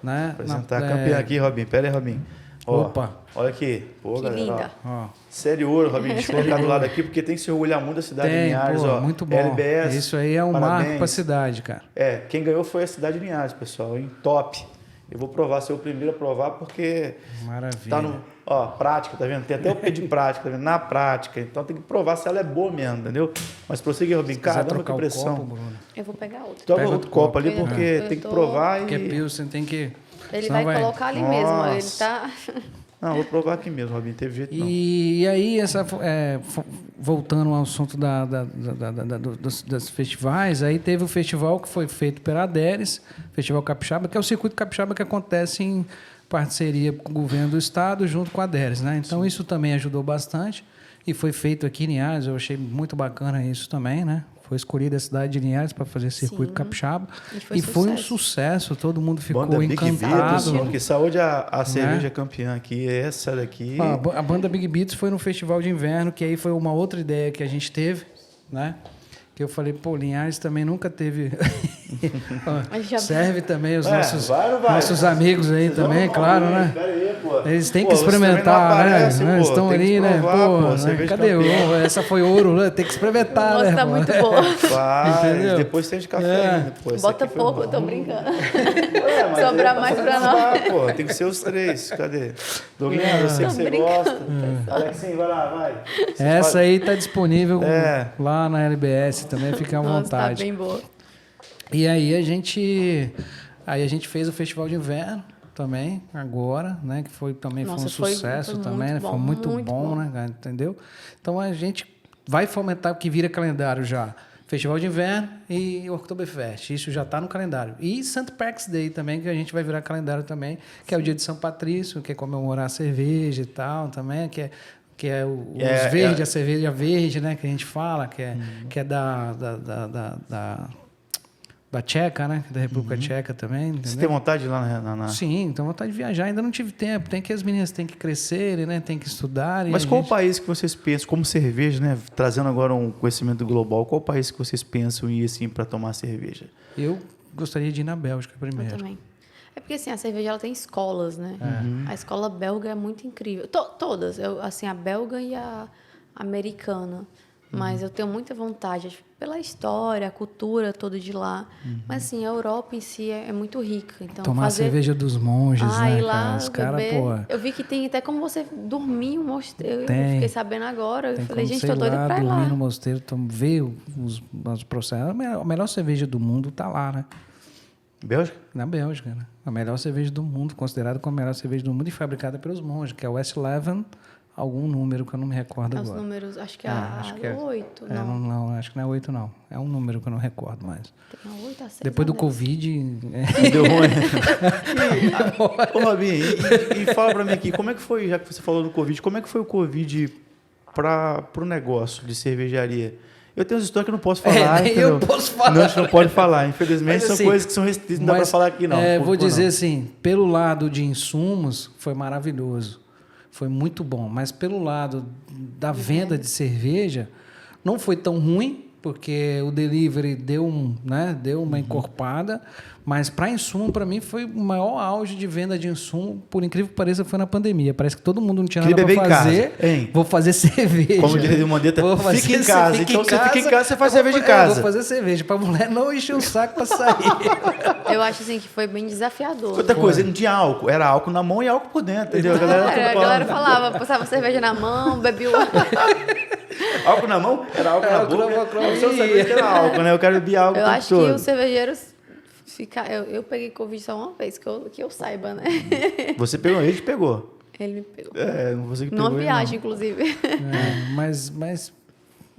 né? Apresentar a campeã aqui, Robinho. Pera aí, Robinho. Ó, Opa. Olha aqui. Pô, Que galera, linda. Ó. Série ouro, Robinho. Deixa eu colocar do lado aqui, porque tem que se orgulhar muito da cidade de Linhares. Pô, Ó. muito bom. LBS, Isso aí é um parabéns. marco pra cidade, cara. Quem ganhou foi a cidade de Linhares, pessoal, hein? Top. Eu vou provar, ser o primeiro a provar, porque Maravilha. tá no... Ó, prática, tá vendo? Tem até o P de prática, tá vendo? Na prática. Então tem que provar se ela é boa mesmo, entendeu? Mas prosseguir, Robinho. Se quiser Caramba, que trocar o pressão. copo, Bruno. Eu vou pegar outro. Joga Pega outro outro copo ali, copo. porque Eu tem que tô- provar Porque e... Pilsen tem que... Ele senão vai colocar ali mesmo. ó. Ele Nossa. tá... Não, vou provar aqui mesmo, Robinho. Teve jeito não. E aí, voltando ao assunto dos festivais, aí teve o festival que foi feito pela Aderes, Festival Capixaba, que é o Circuito Capixaba que acontece em parceria com o governo do estado junto com a Aderes, né? Então, isso também ajudou bastante e foi feito aqui em Linhares, eu achei muito bacana isso também, né? Foi escolhida a cidade de Linhares para fazer Circuito Sim. Capixaba E foi um sucesso. sucesso, todo mundo ficou Banda Big encantado. Beatles, que saúde a cerveja campeã aqui. Essa daqui... A banda Big Beats foi no Festival de Inverno, que aí foi uma outra ideia que a gente teve, né? Que eu falei, pô, Linhares também nunca teve... Serve também os nossos amigos aí também, claro, né? Pera aí, pô. Eles têm Pô, que vocês experimentar, também não né? aparecem, Eles pô. estão Tem que ali, né? provar, Pô, pô, né? cerveja Cadê? campeã. Essa foi ouro, né? Tem que experimentar, Nossa, né? tá irmão? muito boa. Faz, Entendeu? depois tem de café ainda, pô. Essa Bota aqui foi pouco, boa. eu tô brincando. Ué, mas Sobrar aí mais tá pra fazendo nós. bar, pô. Tem que ser os três. Cadê? Douglas, eu sei que você gosta. Alexinho, vai lá, vai. Essa aí tá disponível É. lá na LBS também, fica à Nossa, tá vontade. bem boa. E aí a gente fez o Festival de Inverno também, agora, né? Que também Nossa, foi um sucesso foi também, muito né? bom, Foi muito muito bom, bom. né, cara? Entendeu? Então a gente vai fomentar o que vira calendário já. Festival de Inverno e Oktoberfest. Isso já está no calendário. E St. Patrick's Day também, que a gente vai virar calendário também, que é o dia de São Patrício, que é comemorar a cerveja e tal também, que é os verdes, a cerveja verde, né? Que a gente fala, que é da Tcheca, né? Da República Tcheca também. Entendeu? Você tem vontade de ir lá na... Sim, tenho vontade de viajar. Ainda não tive tempo. Tem que as meninas têm que crescerem, né? Tem que estudarem. Mas qual o país que vocês pensam, como cerveja, né? Trazendo agora um conhecimento global, qual o país que vocês pensam em ir assim para tomar cerveja? Eu gostaria de ir na Bélgica primeiro. Eu também. É porque assim, a cerveja ela tem escolas, né? A escola belga é muito incrível. Todas, assim, a belga e a americana. Mas eu tenho muita vontade, pela história, a cultura toda de lá. Mas assim, a Europa em si é muito rica. Então, Tomar a cerveja dos monges, né, ir lá, cara? Os caras, beber. pô... Eu vi que tem até como você dormir no mosteiro. Tem. Eu fiquei sabendo agora. Eu Tem falei, como gente, você tô ir doida lá, pra ir dormir lá. no mosteiro, ver os processos. A melhor cerveja do mundo tá lá, né? Bélgica? Na Bélgica, né? A melhor cerveja do mundo, considerada como a melhor cerveja do mundo e fabricada pelos monges, que é o Westleven, algum número que eu não me recordo Os agora. números, acho que acho que é 8, É, não, acho que não é 8, não. É um número que eu não recordo mais. Tem a 8, a 6. Depois do Covid... Deu ruim. Ô, Robinho, e fala pra mim aqui, como é que foi, já que você falou do Covid, como é que foi o Covid pro negócio de cervejaria? Eu tenho umas histórias que eu não posso falar, nem entendeu? eu posso falar. Não, a gente não pode falar. Infelizmente, Mas, são assim, coisas que são restritas, não dá pra falar aqui, não. Vou dizer assim, pelo lado de insumos, foi maravilhoso. Foi muito bom. Mas pelo lado da venda de cerveja, não foi tão ruim, porque o delivery deu uma encorpada. Mas para insumo, para mim, foi o maior auge de venda de insumo. Por incrível que pareça, foi na pandemia. Parece que todo mundo não tinha nada Queria para beber em fazer. casa, hein? Vou fazer cerveja. Como diz o Mandetta, Vou fazer fica em casa. fica Então em você fica em casa, você faz eu cerveja vou- em casa. Vou fazer cerveja. Para a mulher não encher o saco para sair. Eu acho assim que foi bem desafiador. Outra coisa, não tinha álcool. Era álcool na mão e álcool por dentro, entendeu? A galera falava, passava cerveja na mão, bebia o... álcool na mão, era álcool na Álcool na boca. boca. O seu sabia que era álcool, né? Eu quero beber álcool Eu o tempo acho que todo. os cervejeiros... Eu peguei Covid só uma vez, que eu saiba, né? Você pegou, ele te pegou. Ele me pegou. Não você que pegou. Numa ele viagem, inclusive. Mas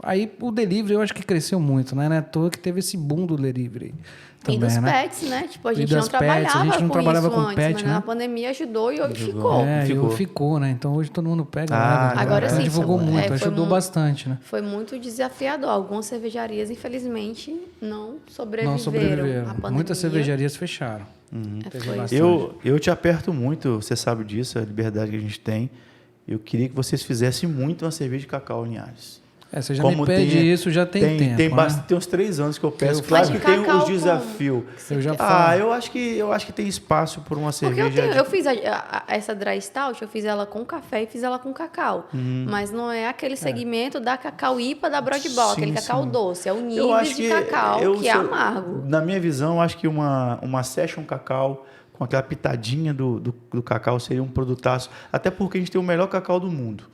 Aí o delivery eu acho que cresceu muito, né? Não é à toa que teve esse boom do delivery também, E dos né? pets, né? Tipo, a E gente das não pets, trabalhava a gente não com trabalhava isso com antes, pet, mas né? na pandemia ajudou e hoje ficou. Ficou, né? Então hoje todo mundo pega Ah, leva. Agora Então sim, divulgou foi- muito, foi ajudou bastante, né? Foi muito desafiador. Algumas cervejarias, infelizmente, não sobreviveram, Não sobreviveram. à pandemia. Muitas cervejarias fecharam. Teve Foi. bastante. Eu te aperto muito, você sabe disso, a liberdade que a gente tem. Eu queria que vocês fizessem muito uma cerveja de cacau Linhares. Você já me pede isso, já tem tempo, Tem, né? tem uns 3 anos que eu peço. Eu Claro faço. que tem Mas de os cacau desafios. Eu já falo. Eu acho que tem espaço por uma Porque cerveja. eu fiz essa dry stout, eu fiz ela com café e fiz ela com cacau. Mas não é aquele segmento da cacau IPA da Broadball, aquele Sim, cacau sim. doce. É o Eu acho nibs de cacau, que é amargo. Na minha visão, eu acho que uma session cacau com aquela pitadinha do cacau seria um produtaço. Até porque a gente tem o melhor cacau do mundo.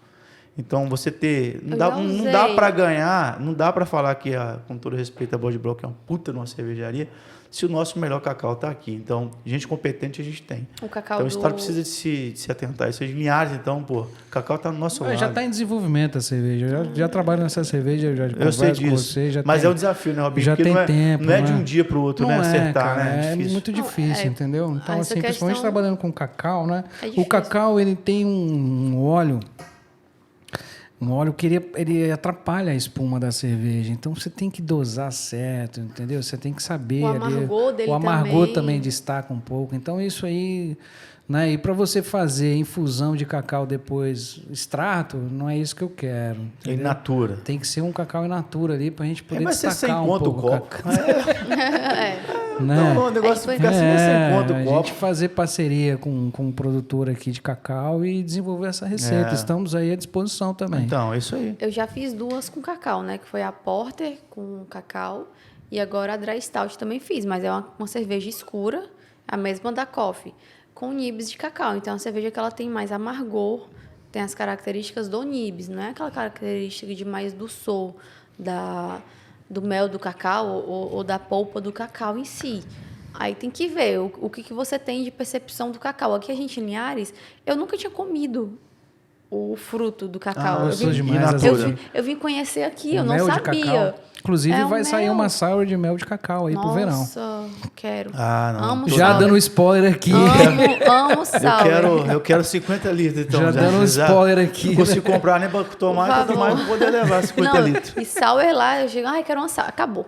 Então, você ter... Não dá para ganhar, não dá para falar que, com todo respeito, a Body Block é uma puta numa cervejaria, se o nosso melhor cacau está aqui. Então, gente competente a gente tem. O cacau então, o Estado precisa de se atentar a isso. As Linhares, então, pô, o cacau está no nosso lado. Já está em desenvolvimento a cerveja. Já trabalho nessa cerveja, já Eu sei converso com disso. você. Mas é um desafio, né, Robinho? Já Porque tem tempo. não é de um dia para o outro, né? Acertar, cara, né? É difícil. muito difícil, entendeu? Então, essa assim, principalmente questão- trabalhando com cacau, né? É O difícil. cacau, ele tem um óleo... Um óleo que ele atrapalha a espuma da cerveja. Então, você tem que dosar certo, entendeu? Você tem que saber... O amargor dele o amargor também também destaca um pouco. Então, isso aí... Né? E para você fazer infusão de cacau depois, extrato, não é isso que eu quero. In Entendeu? natura. Tem que ser um cacau in natura ali pra gente poder Mas você sem destacar um conta o pouco. copo. Né? Não, o negócio Aí fica assim, mas sem conta a o copo. gente fazer parceria com um produtor aqui de cacau e desenvolver essa receita. É. Estamos aí à disposição também. Então, é isso aí. Eu já fiz 2 com cacau, né? Que foi a Porter com cacau e agora a Dry Stout também fiz. Mas é uma cerveja escura, a mesma da Coffee, com nibs de cacau. Então, é uma cerveja que ela tem mais amargor, tem as características do nibs. Não é aquela característica de mais do sol, do mel do cacau ou da polpa do cacau em si. Aí tem que ver o que você tem de percepção do cacau. Aqui a gente em Linhares, eu nunca tinha comido o fruto do cacau. Gostoso demais. in As natura. outras- Eu vim conhecer aqui, o eu não mel de sabia. cacau. Inclusive, É um vai sair mel. uma sour de mel de cacau aí pro verão. Nossa, quero. Ah, não. Amo Já sour. dando spoiler aqui. Amo sour. Eu quero 50 litros, então. Já dando um spoiler aqui, Não consigo comprar nem para tomar, Por quanto mais favor. não poder levar 50 Não, litros. e sour lá, eu chego, ai, quero uma sour. Acabou.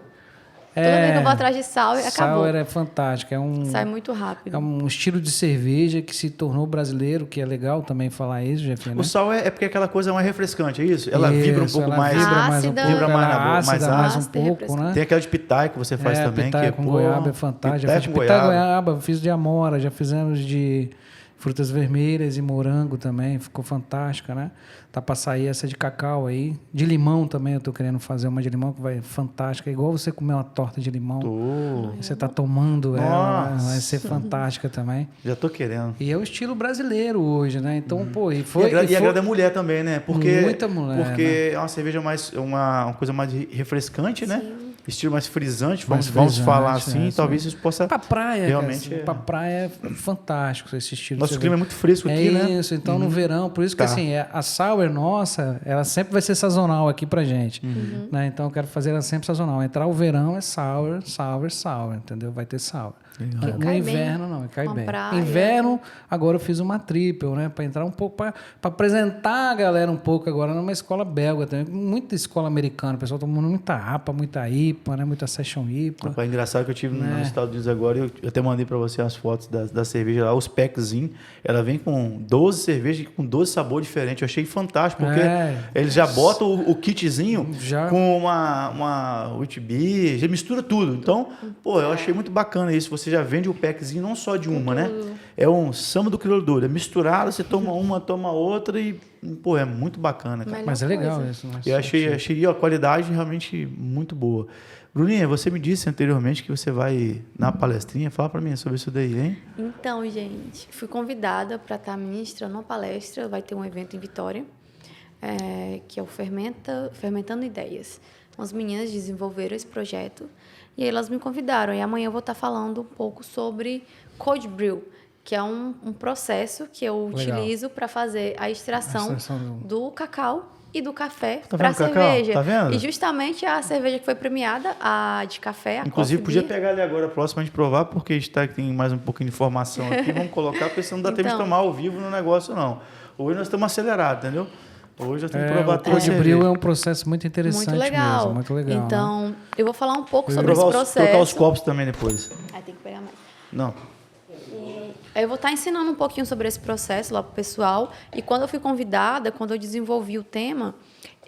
Toda vez que eu vou atrás de sour, acabou. Sour é fantástico. Sai muito rápido. É um estilo de cerveja que se tornou brasileiro, que é legal também falar isso, Jeff, né? O sal é porque aquela coisa é mais refrescante, é isso? Ela Isso, vibra um pouco ela mais. Vibra mais um Ácida. pouco, Vibra mais na boca, ela é ácida mais mais um ácida, pouco, refrescante. né? Tem aquela de pitaia que você faz também. Pitaia que com pô, goiaba é fantástico. Já pitaia fiz com pitaia com goiaba. goiaba, fiz de amora, já fizemos de frutas vermelhas e morango também, ficou fantástica, né? Tá para sair essa de cacau aí. De limão também, eu tô querendo fazer uma de limão que vai fantástica. É igual você comer uma torta de limão. Você tá tomando ela, Nossa. vai ser fantástica também. Já tô querendo. E é o estilo brasileiro hoje, né? Então, pô, e E foi... agrada a mulher também, né? Porque, Muita mulher, Porque é uma cerveja mais. Uma coisa mais refrescante, né? Estilo mais frisante, Mais vamos frisante, falar assim. é, talvez isso possa. Pra praia, Realmente cara, é. pra praia é fantástico esse estilo. Nosso de clima é muito fresco é aqui, né? isso, então no verão, por isso que Tá. assim, a sour nossa, ela sempre vai ser sazonal aqui pra gente. Né? Então eu quero fazer ela sempre sazonal. Entrar o verão é sour, entendeu? Vai ter sour. No Cai inverno bem não, cai uma bem. praia. Inverno, agora eu fiz uma triple, né? Pra entrar um pouco, pra apresentar a galera um pouco agora numa escola belga também. Muita escola americana, o pessoal tomando muita APA, muita IPA, né? Muita Session IPA. É engraçado que eu tive nos Estados Unidos agora, eu até mandei para você as fotos da cerveja lá, os packzinhos. Ela vem com 12 cervejas com 12 sabores diferentes. Eu achei fantástico, porque eles já botam o kitzinho Já. com uma wheat beer, já mistura tudo. Então, pô, eu achei muito bacana isso. Você já vende o packzinho não só de uma, né? É um samba do crioulo doido. É misturado, você toma uma, toma outra e, pô, é muito bacana, cara. Mas é legal coisa. isso. Né? Eu achei a qualidade realmente muito boa. Bruninha, você me disse anteriormente que você vai na palestrinha. Fala para mim sobre isso daí, hein? Então, gente, fui convidada para estar ministrando uma palestra. Vai ter um evento em Vitória, que é o Fermentando Ideias. As meninas desenvolveram esse projeto e aí elas me convidaram. E amanhã eu vou estar falando um pouco sobre cold brew, que é um processo que eu utilizo para fazer a extração do cacau e do café Tá para vendo, Cacau? cerveja. Tá vendo? E justamente a cerveja que foi premiada, a de café, a Inclusive, Coffee podia Beer. pegar ali agora próximo a gente provar, porque a gente tem mais um pouquinho de informação aqui. Vamos colocar, porque senão não dá tempo de Então. tomar ao vivo no negócio, não. Hoje nós estamos acelerados, entendeu? Hoje nós temos que provar O toda a Cold cerveja. Brew é um processo muito interessante Muito legal. mesmo, muito legal. né? Então, eu vou falar um pouco sobre esse Trocar os processo. copos também depois. Aí tem que pegar mais. Não. Eu vou estar ensinando um pouquinho sobre esse processo lá pro pessoal. E quando eu fui convidada, quando eu desenvolvi o tema,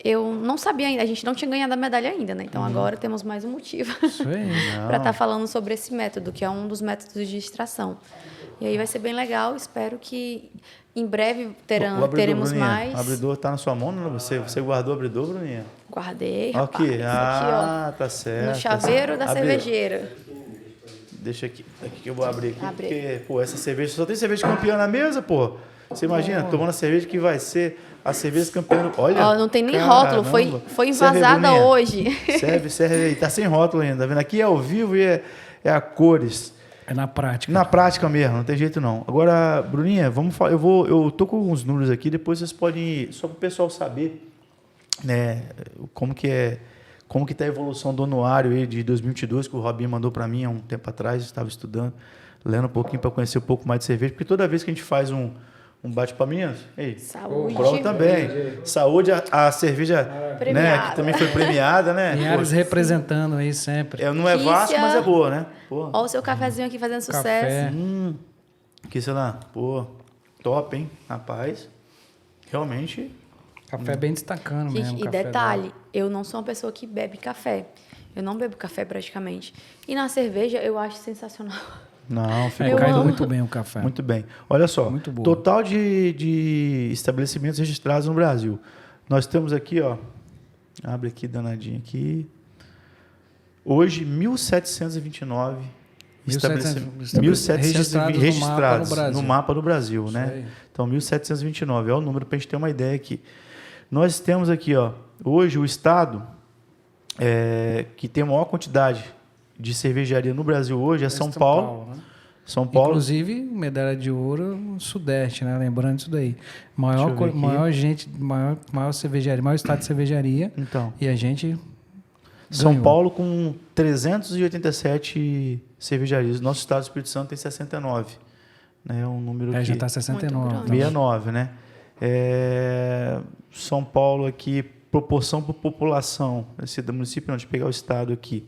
eu não sabia ainda, a gente não tinha ganhado a medalha ainda, né? Então agora temos mais um motivo Isso aí. para estar falando sobre esse método, que é um dos métodos de extração. E aí vai ser bem legal, espero que em breve O abridor, teremos Bruninha, mais. O abridor tá na sua mão, não? Você guardou o abridor, Bruninha? Guardei, rapaz. Aqui. Ah, tá certo. No chaveiro da Abre. cervejeira. Deixa aqui. Aqui que eu vou abrir aqui. Abre. Porque, pô, essa cerveja... Só tem cerveja campeã na mesa, pô. Você imagina, tomando a cerveja que vai ser a cerveja campeã. Olha. Ó, não tem nem caramba. rótulo, foi Serve, envasada Bruninha. hoje. Serve aí. Tá sem rótulo ainda, tá vendo? Aqui é ao vivo e é a cores. É na prática. Na prática mesmo, não tem jeito não. Agora, Bruninha, vamos falar. Eu tô com alguns números aqui, depois vocês podem, só para o pessoal saber, né, como que tá a evolução do anuário aí de 2022 que o Robinho mandou para mim há um tempo atrás, eu estava estudando, lendo um pouquinho para conhecer um pouco mais de cerveja, porque toda vez que a gente faz um bate-papo, meninas, ei, Saúde. prova também. Saúde, a cerveja, né, Premiada. que também foi premiada, né? Linhares representando aí sempre. Não é Vasco, Kícia. mas é boa, né? Pô. Ó o seu cafezinho aqui fazendo sucesso. Café. Que sei lá, pô, top, hein? Rapaz, realmente. Café bem destacando Gente, mesmo. e café detalhe, eu não sou uma pessoa que bebe café. Eu não bebo café praticamente. E na cerveja eu acho sensacional. Não, É, Eu cai amo. muito bem o café. muito bem. Olha só, Muito boa. total de estabelecimentos registrados no Brasil. Nós temos aqui, ó, abre aqui, danadinho aqui. Hoje, 1.729 registrados no mapa do Brasil, Isso né? aí. Então, 1.729 é o número para a gente ter uma ideia aqui. Nós temos aqui, ó, hoje o estado que tem a maior quantidade de cervejaria no Brasil hoje é São Paulo. né? São Paulo. Inclusive, medalha de ouro no Sudeste, né? Lembrando isso daí. Deixa eu ver aqui. Maior cervejaria, maior estado de cervejaria. Então, E a gente São ganhou. Paulo com 387 cervejarias. Nosso estado do Espírito Santo tem 69. Né? É um número que... Já está 69. Muito grande. 69, né? São Paulo aqui, proporção por população, esse município não, deixa eu pegar o estado aqui.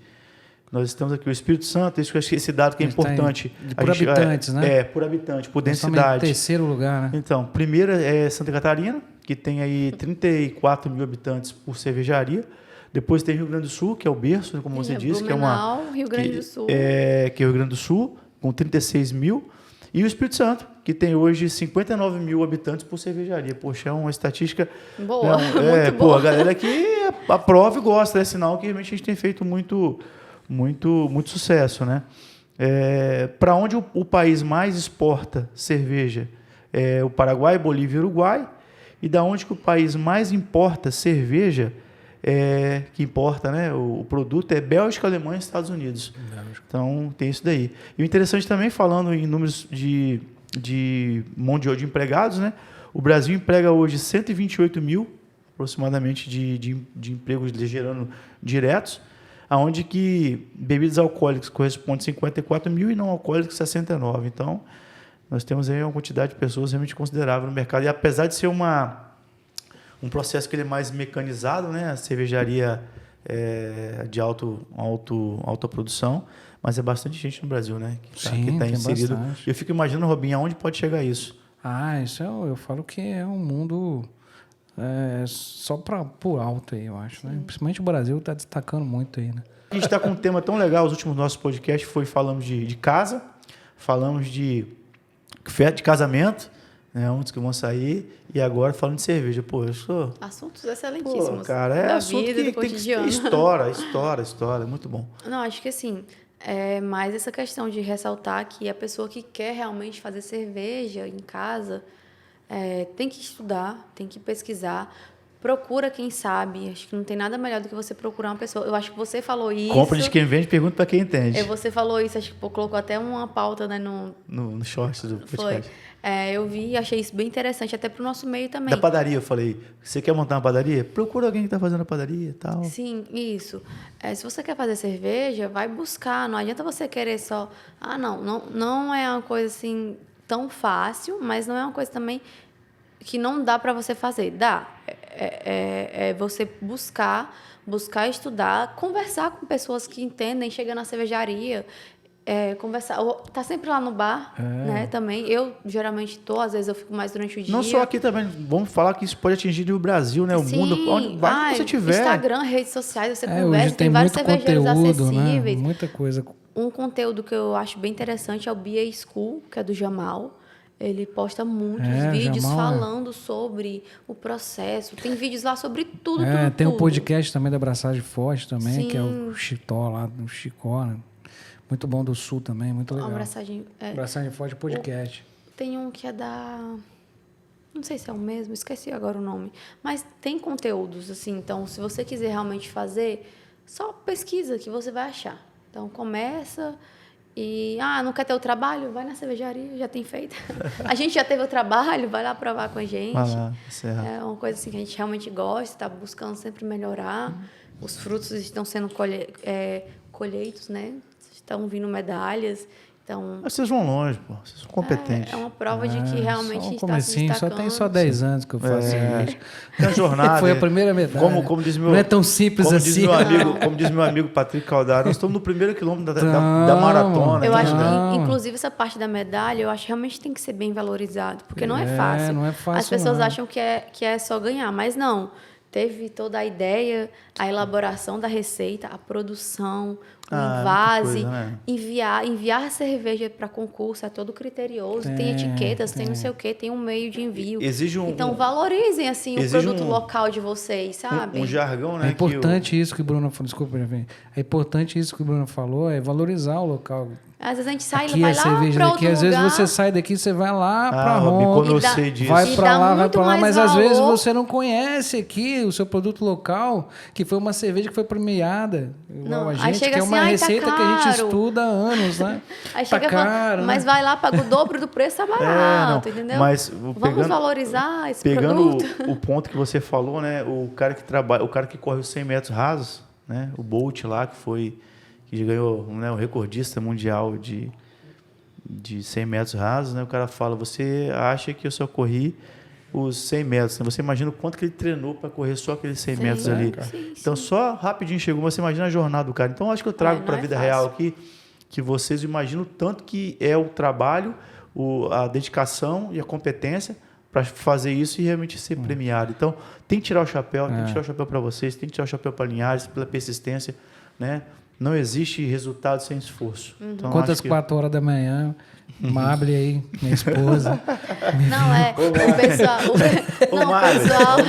Nós estamos aqui, o Espírito Santo, isso que eu acho que esse dado que é A gente tá importante. por habitantes, né? Por habitante, por Nós estamos em densidade. terceiro lugar, né? Então, primeira é Santa Catarina, que tem aí 34 mil habitantes por cervejaria. Depois tem Rio Grande do Sul, que é o berço, como você disse, que é uma... Blumenau, Rio Grande do Sul. Que é o Rio Grande do Sul, com 36 mil. E o Espírito Santo, que tem hoje 59 mil habitantes por cervejaria. Poxa, é uma estatística... Boa, muito pô, boa. a galera que aprova e gosta, é sinal que realmente a gente tem feito muito sucesso, né? Para onde o país mais exporta cerveja é o Paraguai, Bolívia e Uruguai. E da onde que o país mais importa cerveja, que importa, né, o produto, é Bélgica, Alemanha e Estados Unidos. Então, tem isso daí. E o interessante também, falando em números de mão de empregados, né? O Brasil emprega hoje 128 mil, aproximadamente, de empregos gerando diretos, aonde que bebidas alcoólicas correspondem a 54 mil e não alcoólicas 69. Então, nós temos aí uma quantidade de pessoas realmente considerável no mercado. E apesar de ser um processo que ele é mais mecanizado, né? A cervejaria de alta produção, mas é bastante gente no Brasil, né? Que Sim, está tem inserido. bastante. Eu fico imaginando, Robinho, aonde pode chegar isso? Isso eu falo que é um mundo só por alto aí, eu acho. Né? Principalmente o Brasil está destacando muito aí, né? A gente está com um tema tão legal, os últimos nossos podcasts falamos de casa, falamos de casamento, né, onde que vão sair, e agora falando de cerveja. Pô, eu sou... Assuntos excelentíssimos. Pô, cara, é da assunto vida, que do tem que cotidiano. história, muito bom. Não, acho que assim, é mais essa questão de ressaltar que a pessoa que quer realmente fazer cerveja em casa tem que estudar, tem que pesquisar, procura quem sabe. Acho que não tem nada melhor do que você procurar uma pessoa. Eu acho que você falou isso. Compra de quem vende, pergunta para quem entende. Você falou isso, acho que colocou até uma pauta, né, No short do podcast. Foi. Eu vi e achei isso bem interessante, até para o nosso meio também. Da padaria, eu falei, você quer montar uma padaria? Procura alguém que está fazendo a padaria e tal. Sim, isso. Se você quer fazer cerveja, vai buscar. Não adianta você querer só... não é uma coisa assim tão fácil, mas não é uma coisa também que não dá para você fazer. Dá. É você buscar estudar, conversar com pessoas que entendem, chega na cervejaria, conversar. Tá sempre lá no bar, né? Também. Eu geralmente tô, às vezes eu fico mais durante o dia. Não só aqui também. Vamos falar que isso pode atingir o Brasil, né? O Sim. mundo, onde vai que você tiver. Instagram, redes sociais, você hoje conversa, tem vários muito cervejeiros conteúdo, acessíveis. né? Muita coisa. Um conteúdo que eu acho bem interessante é o BA School, que é do Jamal. Ele posta muitos vídeos Jamal, falando sobre o processo. Tem vídeos lá sobre tudo, Tem tudo. um podcast também da Abraçagem Forte também, Sim. que é o Chitó lá, o Chicó, né? Muito bom do Sul também, muito legal. Abraçagem Forte podcast. Tem um que é da... Não sei se é o mesmo, esqueci agora o nome. Mas tem conteúdos, assim. Então, se você quiser realmente fazer, só pesquisa que você vai achar. Então, começa... E, não quer ter o trabalho? Vai na cervejaria, já tem feito. A gente já teve o trabalho, vai lá provar com a gente. Vai lá, é uma coisa assim que a gente realmente gosta, está buscando sempre melhorar. Os frutos estão sendo colheitos, né? Estão vindo medalhas. Então, Mas vocês vão longe, pô. Vocês são competentes. É uma prova de que realmente a gente está se Comecinho, destacando. só 10 anos que eu faço cerveja. Tem a jornada. Foi a primeira medalha. Como diz meu, não é tão simples como assim. Diz meu amigo, como diz meu amigo Patrick Caldara, nós estamos no primeiro quilômetro da maratona. Eu acho Não. que, inclusive, essa parte da medalha, eu acho que realmente tem que ser bem valorizado, porque não é fácil. Não é fácil. As pessoas não. acham que é só ganhar, mas não. Teve toda a ideia, a elaboração da receita, a produção, o invase, coisa, né? enviar a cerveja para concurso, é todo criterioso, tem etiquetas, tem não sei o quê, tem um meio de envio. Exige então, valorizem assim, o produto local de vocês, sabe? Um jargão, né? É importante isso que o Bruno falou. Desculpa, é importante isso que o Bruno falou, é valorizar o local. Às vezes a gente sai Aqui vai a lá cerveja para daqui, outro às vezes lugar. você sai daqui, você vai lá para Robi, como Roma, eu sei disso. vai E para dá lá, vai muito para lá, mais mas às vezes valor. você não conhece aqui o seu produto local, que foi uma cerveja que foi premiada, igual Não, a aí gente, chega que é assim, uma "Ai, tá receita que a gente caro." estuda há anos, né? Aí Tá chega e fala, caro, mas né? vai lá, paga o dobro do preço, tá barato, entendeu? Mas Vamos valorizar esse pegando produto. o ponto que você falou, né? O cara que trabalha, o cara que corre os 100 metros rasos, né? O Bolt lá, que ganhou, né, o recordista mundial de 100 metros rasos, né? O cara fala, você acha que eu só corri os 100 metros, né? Você imagina o quanto que ele treinou para correr só aqueles 100 metros ali. Sim, então, só rapidinho chegou, você imagina a jornada do cara. Então, acho que eu trago para a vida real aqui, que vocês imaginam o tanto que é o trabalho, a dedicação e a competência para fazer isso e realmente ser premiado. Então, tem que tirar o chapéu, tem que tirar o chapéu para vocês, tem que tirar o chapéu para Linhares, pela persistência, né? Não existe resultado sem esforço. Então, Quantas 4 horas da manhã, Mable aí, minha esposa. Não, o pessoal... Ô,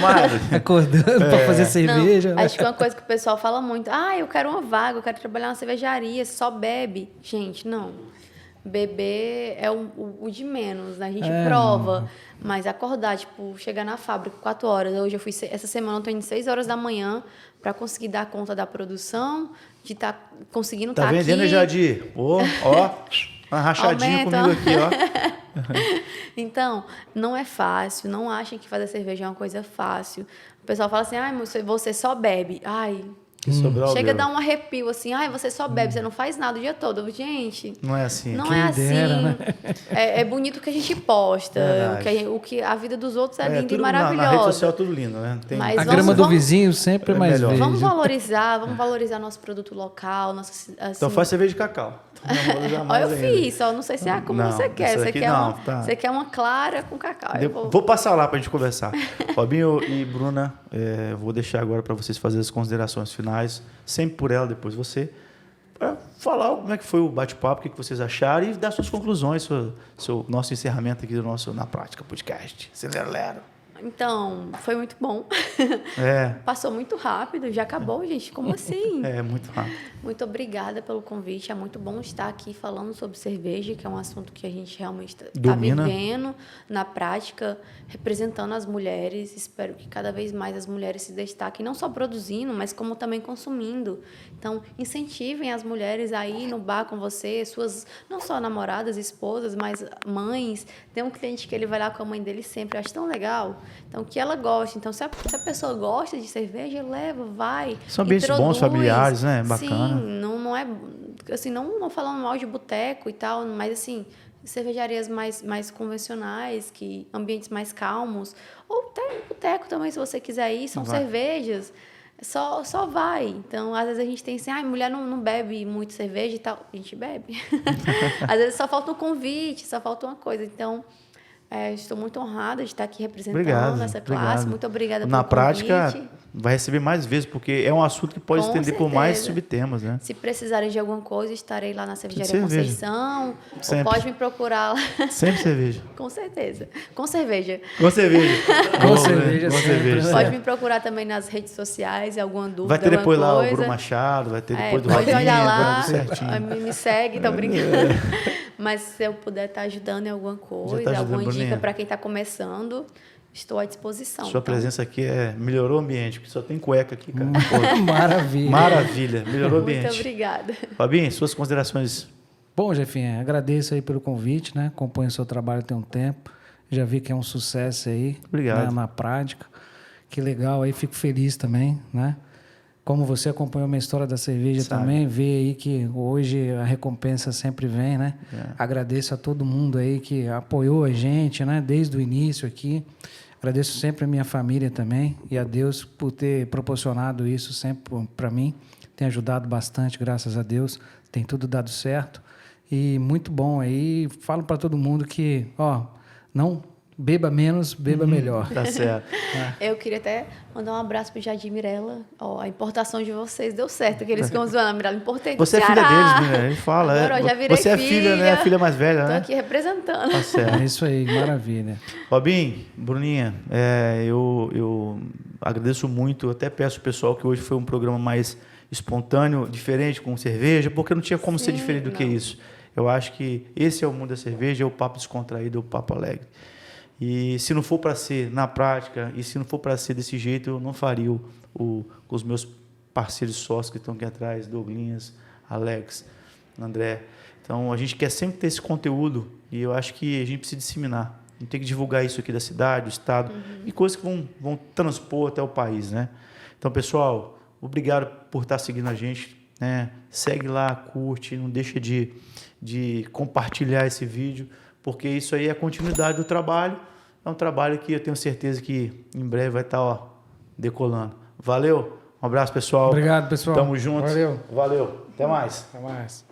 Mário. Acordando para fazer cerveja. Não, acho que uma coisa que o pessoal fala muito, eu quero uma vaga, eu quero trabalhar na cervejaria, só bebe. Gente, não. Beber é o de menos, né? A gente prova, mas acordar, tipo, chegar na fábrica 4 horas. Hoje eu fui, essa semana eu tô indo 6 horas da manhã para conseguir dar conta da produção, de estar conseguindo estar aqui. Tá vendendo, Jadir? Ó, uma rachadinha comigo aqui, ó. Então, não é fácil, não achem que fazer cerveja é uma coisa fácil. O pessoal fala assim, você só bebe. Chega a dar um arrepio assim, você só bebe, você não faz nada o dia todo. Gente, não é assim. Não Quem é assim. dera, né? É bonito o que a gente posta, a vida dos outros é linda e maravilhosa. Na rede social é tudo lindo, né? Mas a grama do vizinho sempre é mais melhor. verde. Vamos valorizar nosso produto local, assim, Então faz cerveja de cacau. Olha, eu fiz, só não sei se é como você quer. Você quer uma clara com cacau. Vou passar lá para a gente conversar. Robinho e Bruna, vou deixar agora para vocês fazerem as considerações finais, sempre por ela, depois você, para falar como é que foi o bate-papo, o que vocês acharam e dar suas conclusões, nosso encerramento aqui do nosso Na Prática Podcast. Lero. Então, foi muito bom. É. Passou muito rápido, já acabou, gente. Como assim? É, muito rápido. Muito obrigada pelo convite. É muito bom estar aqui falando sobre cerveja, que é um assunto que a gente realmente está Domina. vivendo na prática, representando as mulheres. Espero que cada vez mais as mulheres se destaquem, não só produzindo, mas como também consumindo. Então, incentivem as mulheres a ir no bar com você, suas não só namoradas, esposas, mas mães. Tem um cliente que ele vai lá com a mãe dele sempre, eu acho tão legal. Então, que ela goste. Então, se a pessoa gosta de cerveja, leva, vai. São ambientes bons, familiares, né? Bacana. Sim, não é... Assim, não falando mal de boteco e tal, mas, assim, cervejarias mais convencionais, ambientes mais calmos. Ou até boteco também, se você quiser ir. São cervejas. Só vai. Então, às vezes a gente tem assim, mulher não bebe muito cerveja e tal. A gente bebe. Às vezes só falta um convite, só falta uma coisa. Então... estou muito honrada de estar aqui representando essa classe. Obrigado. Muito obrigada pelo Na prática, convite. vai receber mais vezes, porque é um assunto que pode Com estender por mais certeza. subtemas, né? Se precisarem de alguma coisa, estarei lá na Cervejaria Cerveja. Conceição. Sempre. Ou pode me procurar lá. Sempre cerveja. Com certeza. Com cerveja. Com cerveja. Com Bom, cerveja né? Com sempre, cerveja. né? Pode me procurar também nas redes sociais, alguma dúvida, Vai ter depois alguma lá o coisa. Bruno Machado, vai ter depois do Pode Robinho, olhar lá, vai tudo certinho. me segue, tá brincando. Mas se eu puder estar ajudando em alguma coisa, tá ajudando, alguma dica Bruninha. para quem está começando, estou à disposição. Sua presença aqui melhorou o ambiente, porque só tem cueca aqui, cara. Maravilha. Maravilha, melhorou o Muito ambiente. obrigada. Fabinho, suas considerações. Bom, Jefinha, agradeço aí pelo convite, né? Acompanho o seu trabalho tem um tempo. Já vi que é um sucesso aí. Obrigado. Né, na prática. Que legal aí, fico feliz também, né? Como você acompanhou minha história da cerveja também, vê aí que hoje a recompensa sempre vem, né? Agradeço a todo mundo aí que apoiou a gente, né? Desde o início aqui. Agradeço sempre a minha família também e a Deus por ter proporcionado isso sempre para mim. Tem ajudado bastante, graças a Deus. Tem tudo dado certo. E muito bom aí. Falo para todo mundo que, não beba menos, beba melhor. Tá certo. Eu queria até mandar um abraço pro Jardim Mirella. A importação de vocês deu certo, que eles ficam zoando a Mirella. Importei do Você é Ceará. filha deles, né? Ele fala. Agora, eu já virei você é filha, né? A filha mais velha, Tô né? aqui representando. Tá certo. É isso aí, maravilha. Robinho, Bruninha, eu agradeço muito, até peço ao pessoal que hoje foi um programa mais espontâneo, diferente, com cerveja, porque não tinha como ser diferente do que isso. Eu acho que esse é o mundo da cerveja, é o papo descontraído, é o papo alegre. E se não for para ser na prática, e se não for para ser desse jeito, eu não faria com os meus parceiros sócios que estão aqui atrás, Douglinhas, Alex, André. Então, a gente quer sempre ter esse conteúdo e eu acho que a gente precisa disseminar. A gente tem que divulgar isso aqui da cidade, do estado, e coisas que vão transpor até o país, né? Então, pessoal, obrigado por estar seguindo a gente, né? Segue lá, curte, não deixa de compartilhar esse vídeo, porque isso aí é a continuidade do trabalho. É um trabalho que eu tenho certeza que em breve vai estar decolando. Valeu, um abraço, pessoal. Obrigado, pessoal. Tamo junto. Valeu. Valeu. Até mais. Até mais.